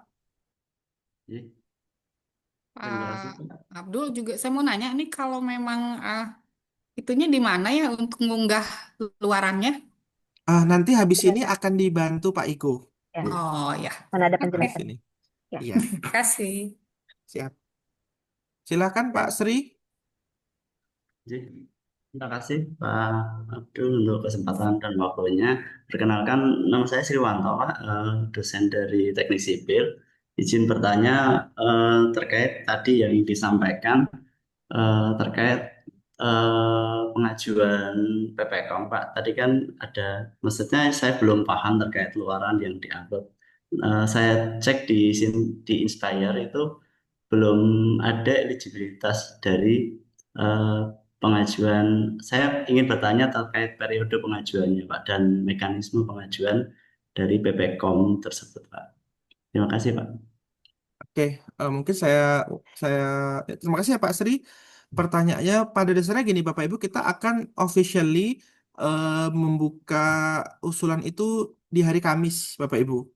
Iya, terima kasih, Pak Pak. Abdul juga saya mau nanya nih kalau memang itunya di mana ya untuk mengunggah luarannya? Nanti habis ini akan dibantu Pak Iko. Ya, Bu, Oh ya, mana ada oke. habis penjelasan. ini. Ya. Iya, Terima kasih. siap. Silakan Pak Sri. Jadi, terima kasih Pak Abdul untuk kesempatan dan waktunya. Perkenalkan, nama saya Sriwanto, Pak, dosen dari Teknik Sipil. Izin bertanya terkait tadi yang disampaikan terkait pengajuan PPKOM, Pak. Tadi kan ada, maksudnya saya belum paham terkait luaran yang diupload. Saya cek di Inspire itu belum ada eligibilitas dari eh, pengajuan. Saya ingin bertanya terkait periode pengajuannya, Pak, dan mekanisme pengajuan dari BPKOM tersebut, Pak. Terima kasih, Pak. Oke, mungkin saya terima kasih ya Pak Sri. Pertanyaannya pada dasarnya gini Bapak Ibu, kita akan officially membuka usulan itu di hari Kamis, Bapak Ibu.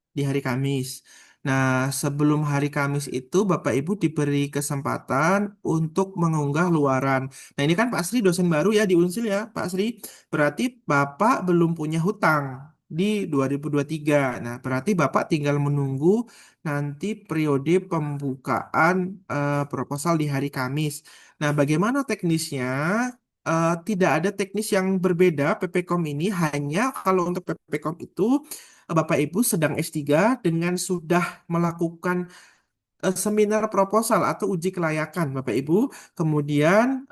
Di hari Kamis. Nah, sebelum hari Kamis itu Bapak Ibu diberi kesempatan untuk mengunggah luaran. Nah, ini kan Pak Sri dosen baru ya di Unsil ya, Pak Sri. Berarti Bapak belum punya hutang di 2023. Nah, berarti Bapak tinggal menunggu nanti periode pembukaan proposal di hari Kamis. Nah, bagaimana teknisnya? Tidak ada teknis yang berbeda PPKOM ini, hanya kalau untuk PPKOM itu Bapak Ibu sedang S3 dengan sudah melakukan seminar proposal atau uji kelayakan Bapak Ibu, kemudian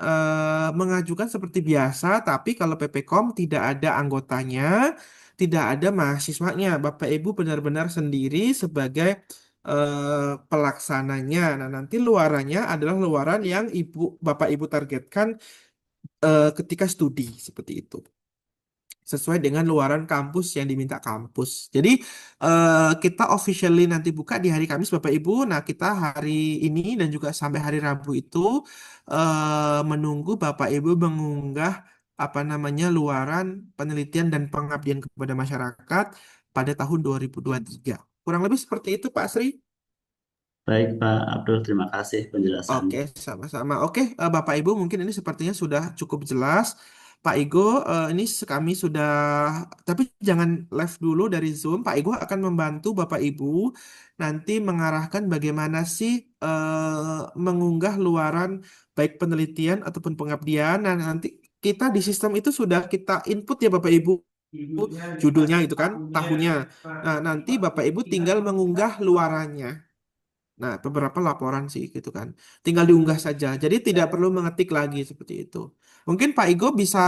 mengajukan seperti biasa, tapi kalau PPKOM tidak ada anggotanya, tidak ada mahasiswanya, Bapak Ibu benar-benar sendiri sebagai pelaksananya. Nah, nanti luarannya adalah luaran yang Bapak Ibu targetkan ketika studi seperti itu, sesuai dengan luaran kampus yang diminta kampus. Jadi kita officially nanti buka di hari Kamis Bapak Ibu. Nah, kita hari ini dan juga sampai hari Rabu itu menunggu Bapak Ibu mengunggah apa namanya luaran penelitian dan pengabdian kepada masyarakat pada tahun 2023. Kurang lebih seperti itu Pak Sri. Baik, Pak Abdul, terima kasih penjelasannya. Oke, sama-sama. Oke, Bapak Ibu, mungkin ini sepertinya sudah cukup jelas. Pak Igo, ini kami sudah, tapi jangan live dulu dari Zoom. Pak Igo akan membantu Bapak Ibu nanti mengarahkan bagaimana sih mengunggah luaran baik penelitian ataupun pengabdian. Nah, nanti kita di sistem itu sudah kita input ya Bapak Ibu judulnya itu kan tahunnya. Nah, nanti Bapak Ibu tinggal mengunggah luarannya. Nah, beberapa laporan sih gitu kan. Tinggal diunggah saja. Jadi tidak perlu mengetik lagi seperti itu. Mungkin Pak Igo bisa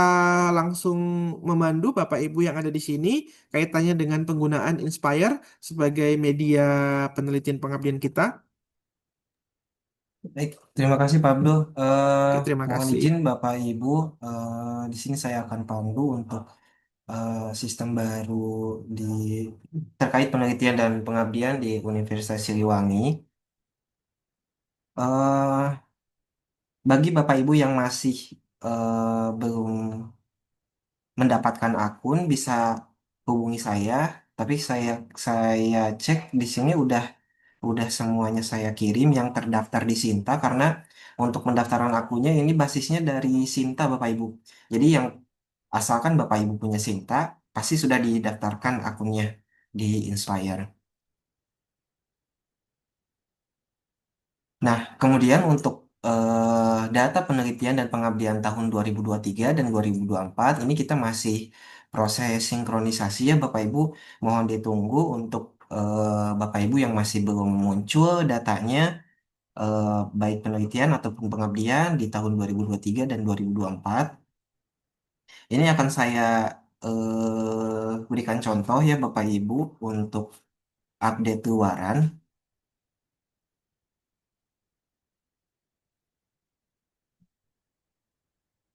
langsung memandu Bapak Ibu yang ada di sini kaitannya dengan penggunaan Inspire sebagai media penelitian pengabdian kita. Baik, terima kasih Pak Abdul. Oke, terima Mohon kasih. izin Bapak Ibu, di sini saya akan pandu untuk sistem baru di terkait penelitian dan pengabdian di Universitas Siliwangi. eh Bagi Bapak Ibu yang masih belum mendapatkan akun, bisa hubungi saya. Tapi saya cek di sini udah semuanya saya kirim yang terdaftar di Sinta, karena untuk pendaftaran akunnya ini basisnya dari Sinta Bapak Ibu. Jadi yang asalkan Bapak Ibu punya Sinta, pasti sudah didaftarkan akunnya di Inspire. Nah, kemudian untuk data penelitian dan pengabdian tahun 2023 dan 2024 ini kita masih proses sinkronisasi ya Bapak Ibu. Mohon ditunggu untuk Bapak Ibu yang masih belum muncul datanya, eh, baik penelitian ataupun pengabdian di tahun 2023 dan 2024. Ini akan saya berikan contoh ya Bapak Ibu untuk update luaran.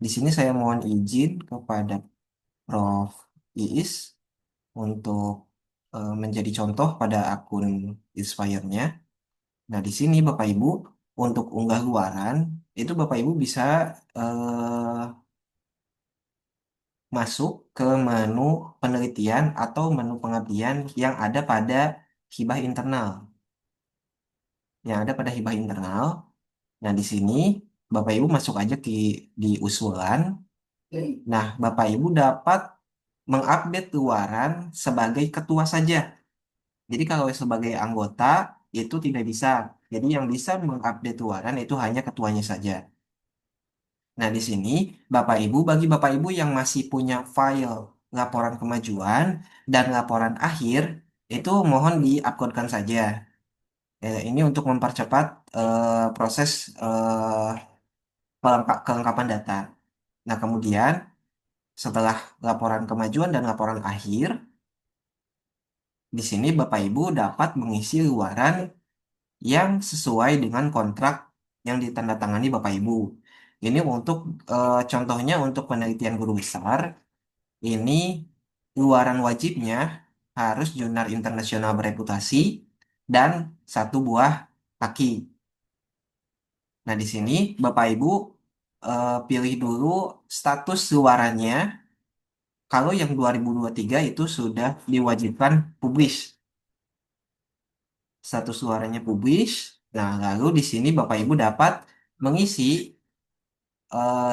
Di sini saya mohon izin kepada Prof. Iis untuk menjadi contoh pada akun Inspire-nya. Nah, di sini Bapak Ibu untuk unggah luaran itu Bapak Ibu bisa eh, masuk ke menu penelitian atau menu pengabdian yang ada pada hibah internal. Yang ada pada hibah internal. Nah, di sini Bapak Ibu masuk aja di usulan. Nah, Bapak Ibu dapat mengupdate luaran sebagai ketua saja. Jadi kalau sebagai anggota itu tidak bisa. Jadi yang bisa mengupdate luaran itu hanya ketuanya saja. Nah, di sini bagi Bapak Ibu yang masih punya file laporan kemajuan dan laporan akhir, itu mohon diuploadkan saja. Ini untuk mempercepat proses kelengkapan data. Nah, kemudian setelah laporan kemajuan dan laporan akhir, di sini Bapak Ibu dapat mengisi luaran yang sesuai dengan kontrak yang ditandatangani Bapak Ibu. Ini untuk contohnya untuk penelitian guru besar, ini luaran wajibnya harus jurnal internasional bereputasi dan satu buah kaki. Nah, di sini Bapak Ibu pilih dulu status luarannya. Kalau yang 2023 itu sudah diwajibkan publish. Status luarannya publish. Nah, lalu di sini Bapak Ibu dapat mengisi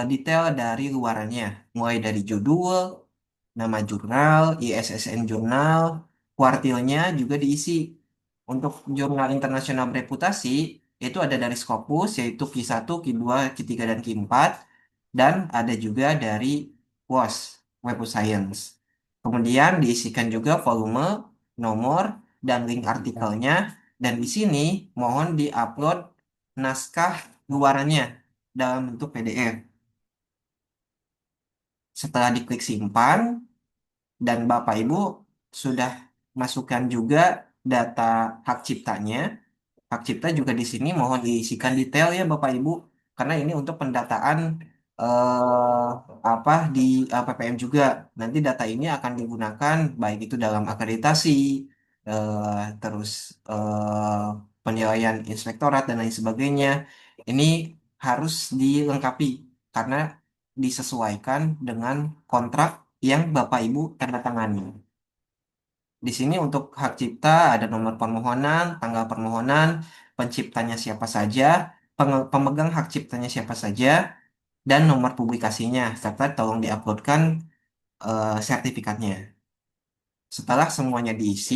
detail dari luarannya, mulai dari judul, nama jurnal, ISSN jurnal, kuartilnya juga diisi. Untuk jurnal internasional bereputasi, itu ada dari Scopus, yaitu Q1, Q2, Q3, dan Q4, dan ada juga dari WOS, Web of Science. Kemudian diisikan juga volume, nomor, dan link artikelnya, dan di sini mohon diupload naskah luarannya dalam bentuk PDF. Setelah diklik simpan dan Bapak Ibu sudah masukkan juga data hak ciptanya. Hak cipta juga di sini mohon diisikan detail ya Bapak Ibu, karena ini untuk pendataan eh, apa di PPM juga. Nanti data ini akan digunakan baik itu dalam akreditasi, terus penilaian inspektorat dan lain sebagainya. Ini harus dilengkapi karena disesuaikan dengan kontrak yang Bapak Ibu tanda tangani. Di sini untuk hak cipta ada nomor permohonan, tanggal permohonan, penciptanya siapa saja, pemegang hak ciptanya siapa saja, dan nomor publikasinya, serta tolong diuploadkan sertifikatnya. Setelah semuanya diisi,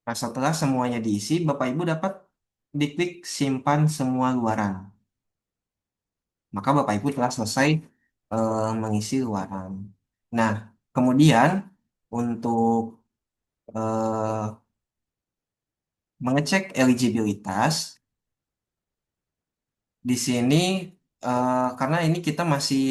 nah setelah semuanya diisi, Bapak Ibu dapat diklik simpan semua luaran. Maka Bapak Ibu telah selesai mengisi luaran. Nah, kemudian untuk eh, mengecek eligibilitas, di sini karena ini kita masih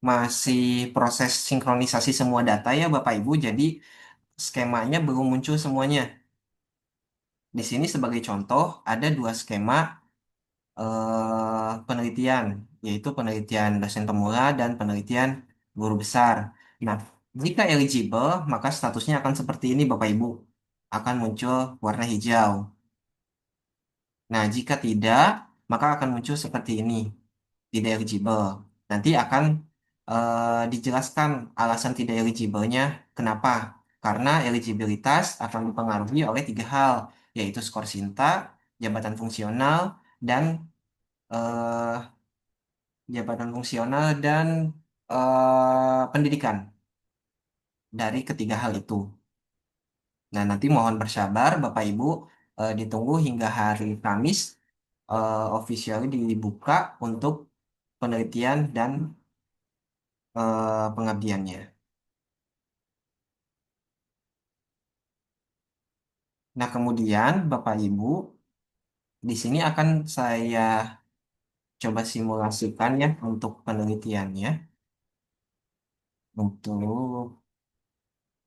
masih proses sinkronisasi semua data ya Bapak Ibu, jadi skemanya belum muncul semuanya. Di sini sebagai contoh ada dua skema penelitian, yaitu penelitian dosen pemula dan penelitian guru besar. Nah, jika eligible, maka statusnya akan seperti ini Bapak Ibu, akan muncul warna hijau. Nah, jika tidak, maka akan muncul seperti ini, tidak eligible. Nanti akan dijelaskan alasan tidak eligible-nya kenapa. Karena eligibilitas akan dipengaruhi oleh tiga hal, yaitu skor Sinta, jabatan fungsional, dan eh, pendidikan dari ketiga hal itu. Nah, nanti mohon bersabar Bapak Ibu, ditunggu hingga hari Kamis officially dibuka untuk penelitian dan pengabdiannya. Nah, kemudian Bapak Ibu, di sini akan saya coba simulasikan ya untuk penelitiannya, untuk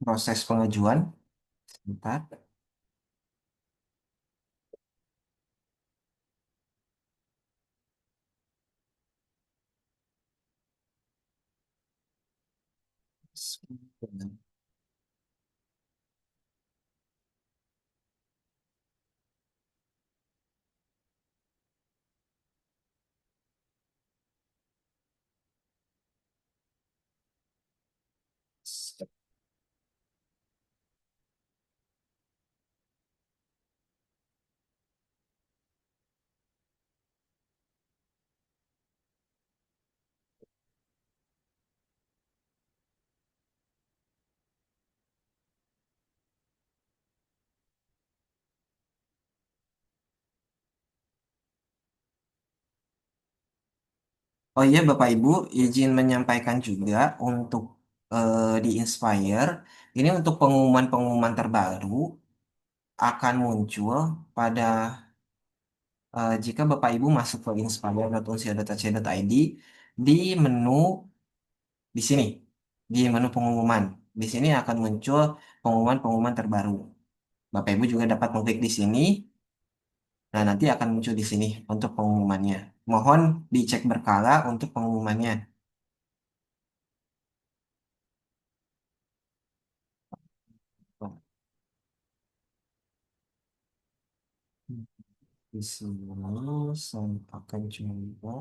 proses pengajuan. Sebentar. Oh iya Bapak Ibu, izin menyampaikan juga untuk di Inspire, ini untuk pengumuman-pengumuman terbaru akan muncul pada jika Bapak Ibu masuk ke inspire.unsir.ac.id di menu di sini, di menu pengumuman. Di sini akan muncul pengumuman-pengumuman terbaru. Bapak Ibu juga dapat mengklik di sini. Nah, nanti akan muncul di sini untuk pengumumannya. Mohon dicek berkala untuk pengumumannya. Di sini saya akan coba.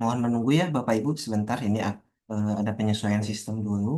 Mohon menunggu ya Bapak Ibu sebentar, ini ada penyesuaian sistem dulu.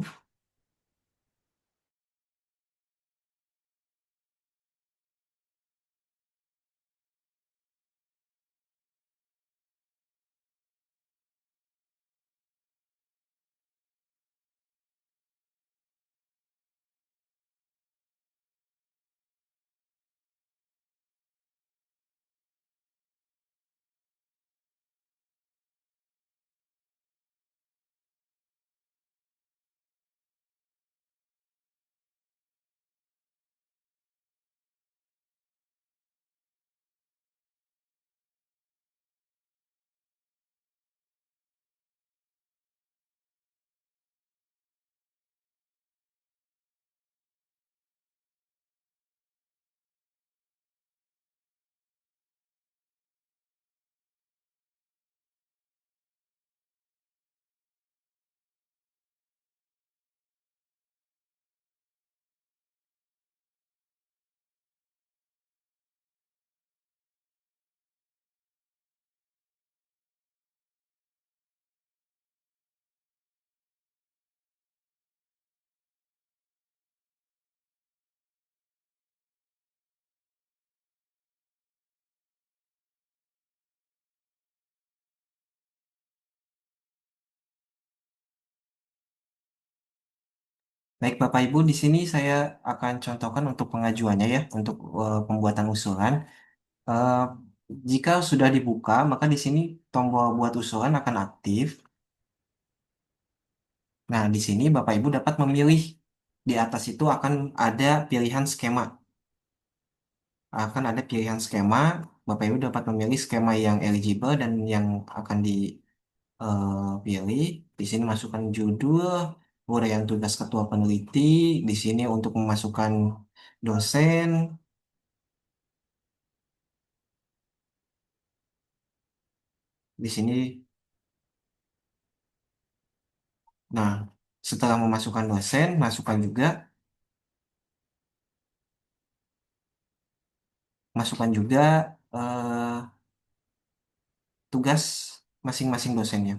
Baik Bapak Ibu, di sini saya akan contohkan untuk pengajuannya ya, untuk pembuatan usulan. Eh, Jika sudah dibuka, maka di sini tombol buat usulan akan aktif. Nah, di sini Bapak Ibu dapat memilih. Di atas itu akan ada pilihan skema. Akan ada pilihan skema. Bapak Ibu dapat memilih skema yang eligible dan yang akan dipilih. Di sini masukkan judul, uraian tugas ketua peneliti. Di sini untuk memasukkan dosen. Di sini, nah, setelah memasukkan dosen, masukkan juga eh, tugas masing-masing dosennya.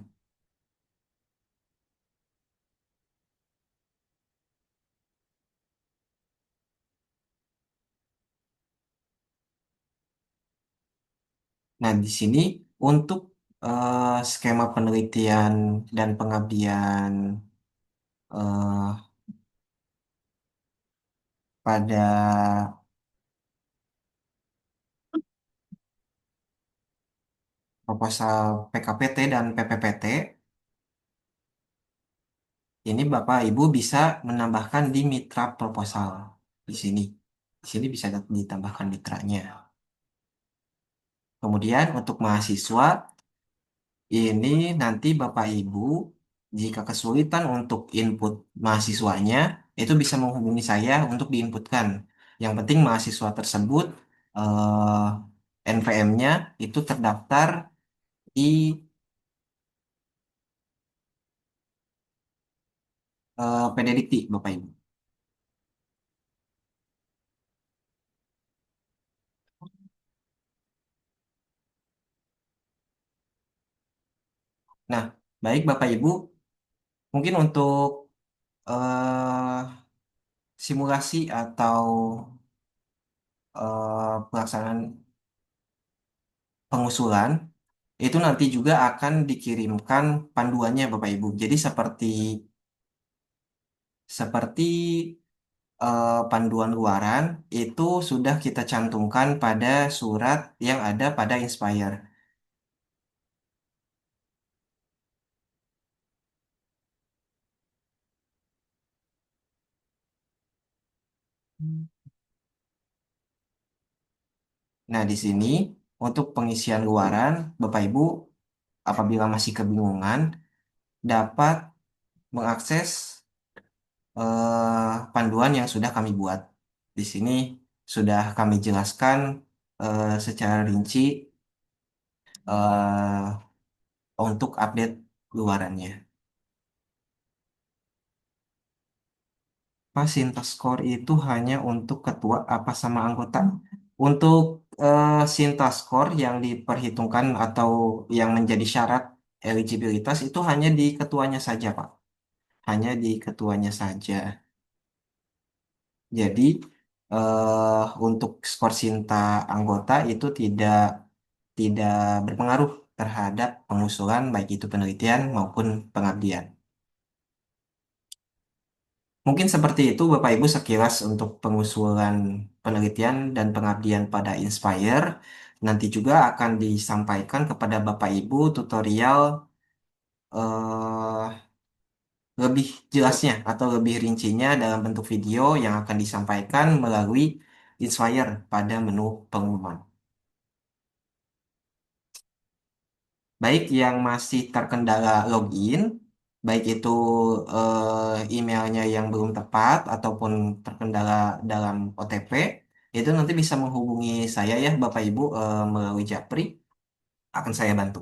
Nah, di sini untuk skema penelitian dan pengabdian eh, pada proposal PKPT dan PPPT, ini Bapak Ibu bisa menambahkan di mitra proposal di sini. Di sini bisa ditambahkan mitranya. Kemudian untuk mahasiswa, ini nanti Bapak Ibu, jika kesulitan untuk input mahasiswanya, itu bisa menghubungi saya untuk diinputkan. Yang penting mahasiswa tersebut NPM-nya itu terdaftar di PDDikti, Bapak Ibu. Nah, baik Bapak Ibu, mungkin untuk simulasi atau pelaksanaan pengusulan itu nanti juga akan dikirimkan panduannya Bapak Ibu. Jadi seperti panduan luaran itu sudah kita cantumkan pada surat yang ada pada Inspire. Nah, di sini untuk pengisian luaran, Bapak Ibu apabila masih kebingungan dapat mengakses panduan yang sudah kami buat. Di sini sudah kami jelaskan secara rinci untuk update luarannya. Sinta score itu hanya untuk ketua apa sama anggota. Untuk Sinta score yang diperhitungkan atau yang menjadi syarat eligibilitas itu hanya di ketuanya saja, Pak. Hanya di ketuanya saja. Jadi untuk skor Sinta anggota itu tidak berpengaruh terhadap pengusulan baik itu penelitian maupun pengabdian. Mungkin seperti itu Bapak Ibu sekilas untuk pengusulan penelitian dan pengabdian pada Inspire. Nanti juga akan disampaikan kepada Bapak Ibu tutorial eh, lebih jelasnya atau lebih rincinya dalam bentuk video yang akan disampaikan melalui Inspire pada menu pengumuman. Baik yang masih terkendala login, baik itu emailnya yang belum tepat ataupun terkendala dalam OTP, itu nanti bisa menghubungi saya ya Bapak Ibu melalui Japri, akan saya bantu.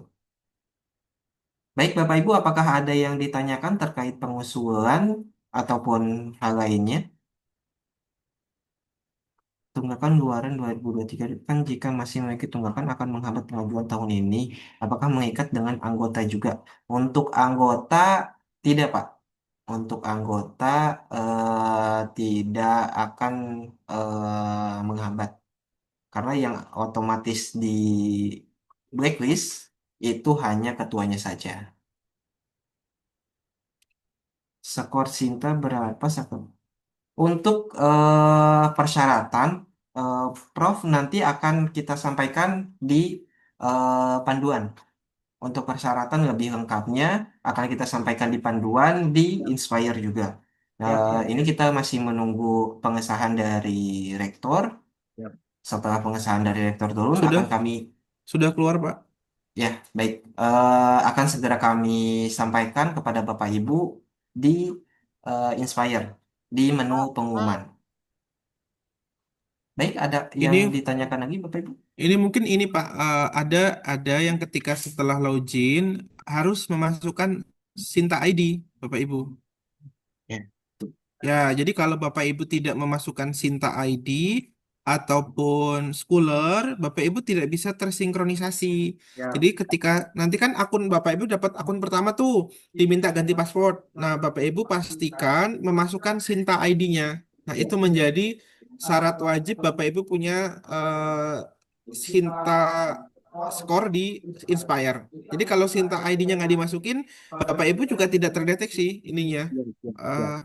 Baik Bapak Ibu, apakah ada yang ditanyakan terkait pengusulan ataupun hal lainnya? Tunggakan luaran 2023 kan jika masih memiliki tunggakan akan menghambat pengajuan tahun ini. Apakah mengikat dengan anggota juga? Untuk anggota tidak, Pak. Untuk anggota tidak akan menghambat karena yang otomatis di blacklist itu hanya ketuanya saja. Skor Sinta berapa? Untuk persyaratan, eh, Prof nanti akan kita sampaikan di panduan. Untuk persyaratan lebih lengkapnya akan kita sampaikan di panduan di Inspire juga. Ini kita masih menunggu pengesahan dari rektor. Setelah pengesahan dari rektor turun Sudah, akan kami sudah keluar, Pak. ya baik akan segera kami sampaikan kepada Bapak Ibu di Inspire di menu pengumuman. Baik, ada yang Ini ditanyakan lagi Bapak Ibu? ini mungkin ini Pak, ada yang ketika setelah login harus memasukkan Sinta ID, Bapak Ibu. Ya. Ya, jadi kalau Bapak Ibu tidak memasukkan Sinta ID ataupun Schooler, Bapak Ibu tidak bisa tersinkronisasi. Jadi ketika nanti kan akun Bapak Ibu dapat akun pertama tuh diminta ganti password. Nah, Bapak Ibu pastikan memasukkan Sinta ID-nya. Nah, itu menjadi syarat wajib Bapak Ibu punya Sinta skor di Inspire. Jadi kalau Sinta ID-nya nggak dimasukin, Bapak Ibu juga tidak terdeteksi ininya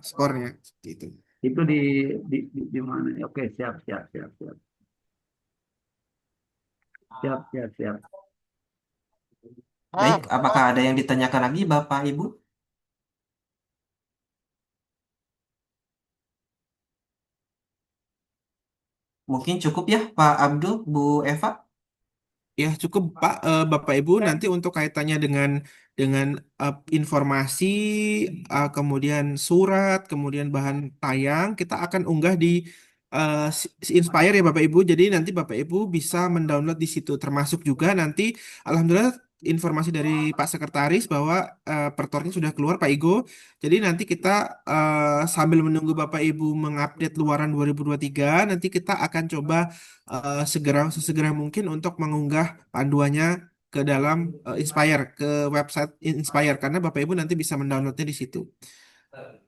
skornya seperti itu. Itu di mana? Oke, siap, siap, siap, siap. Siap, siap, siap. Baik, apakah ada yang ditanyakan lagi Bapak Ibu? Mungkin cukup ya Pak Abdul, Bu Eva. Ya cukup Pak, Bapak Ibu nanti untuk kaitannya dengan informasi, kemudian surat, kemudian bahan tayang kita akan unggah di Inspire ya Bapak Ibu. Jadi nanti Bapak Ibu bisa mendownload di situ. Termasuk juga nanti, alhamdulillah informasi dari Pak Sekretaris bahwa pertornya sudah keluar Pak Igo. Jadi nanti kita sambil menunggu Bapak Ibu mengupdate luaran 2023, nanti kita akan coba sesegera mungkin untuk mengunggah panduannya ke dalam Inspire, ke website Inspire karena Bapak Ibu nanti bisa mendownloadnya di situ.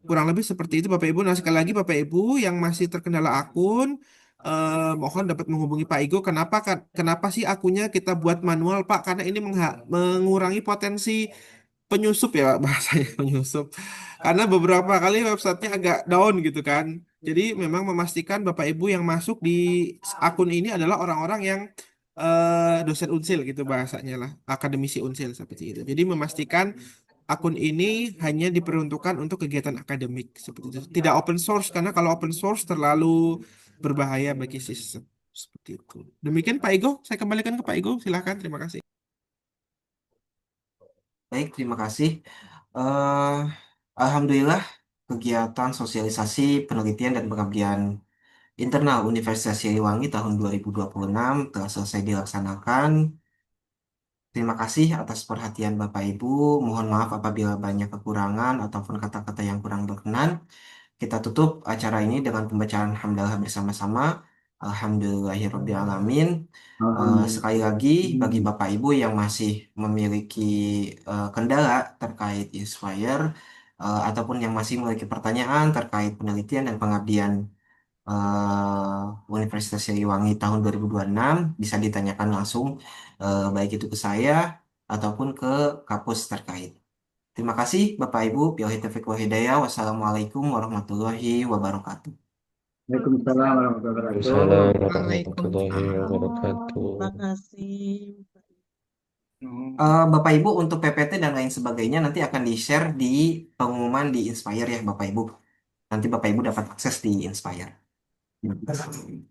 Kurang lebih seperti itu Bapak Ibu. Nah, sekali lagi Bapak Ibu yang masih terkendala akun, mohon dapat menghubungi Pak Igo. Kenapa sih akunnya kita buat manual, Pak? Karena ini mengurangi potensi penyusup ya Pak, bahasanya penyusup. Karena beberapa kali websitenya agak down gitu kan. Jadi memang memastikan Bapak Ibu yang masuk di akun ini adalah orang-orang yang dosen unsil gitu bahasanya lah, akademisi unsil seperti itu. Jadi memastikan akun ini hanya diperuntukkan untuk kegiatan akademik seperti itu. Tidak open source karena kalau open source terlalu berbahaya bagi sistem seperti itu. Demikian Pak Igo, saya kembalikan ke Pak Igo. Silakan, terima kasih. Baik, terima kasih. Eh, Alhamdulillah kegiatan sosialisasi penelitian dan pengabdian internal Universitas Siliwangi tahun 2026 telah selesai dilaksanakan. Terima kasih atas perhatian Bapak Ibu. Mohon maaf apabila banyak kekurangan ataupun kata-kata yang kurang berkenan. Kita tutup acara ini dengan pembacaan hamdalah bersama-sama. Alhamdulillahirrabbilalamin. Sekali Alhamdulillah. lagi, bagi Bapak Ibu yang masih memiliki kendala terkait Inspire, ataupun yang masih memiliki pertanyaan terkait penelitian dan pengabdian Universitas Siliwangi tahun 2026, bisa ditanyakan langsung, baik itu ke saya ataupun ke kampus terkait. Terima kasih Bapak Ibu. Billahi taufiq wal hidayah. Wassalamualaikum warahmatullahi wabarakatuh. Waalaikumsalam warahmatullahi wabarakatuh. Waalaikumsalam warahmatullahi Waalaikumsalam. Terima wabarakatuh. kasih. Bapak Ibu, untuk PPT dan lain sebagainya nanti akan di-share di pengumuman di Inspire ya Bapak Ibu. Nanti Bapak Ibu dapat akses di Inspire. Terima kasih.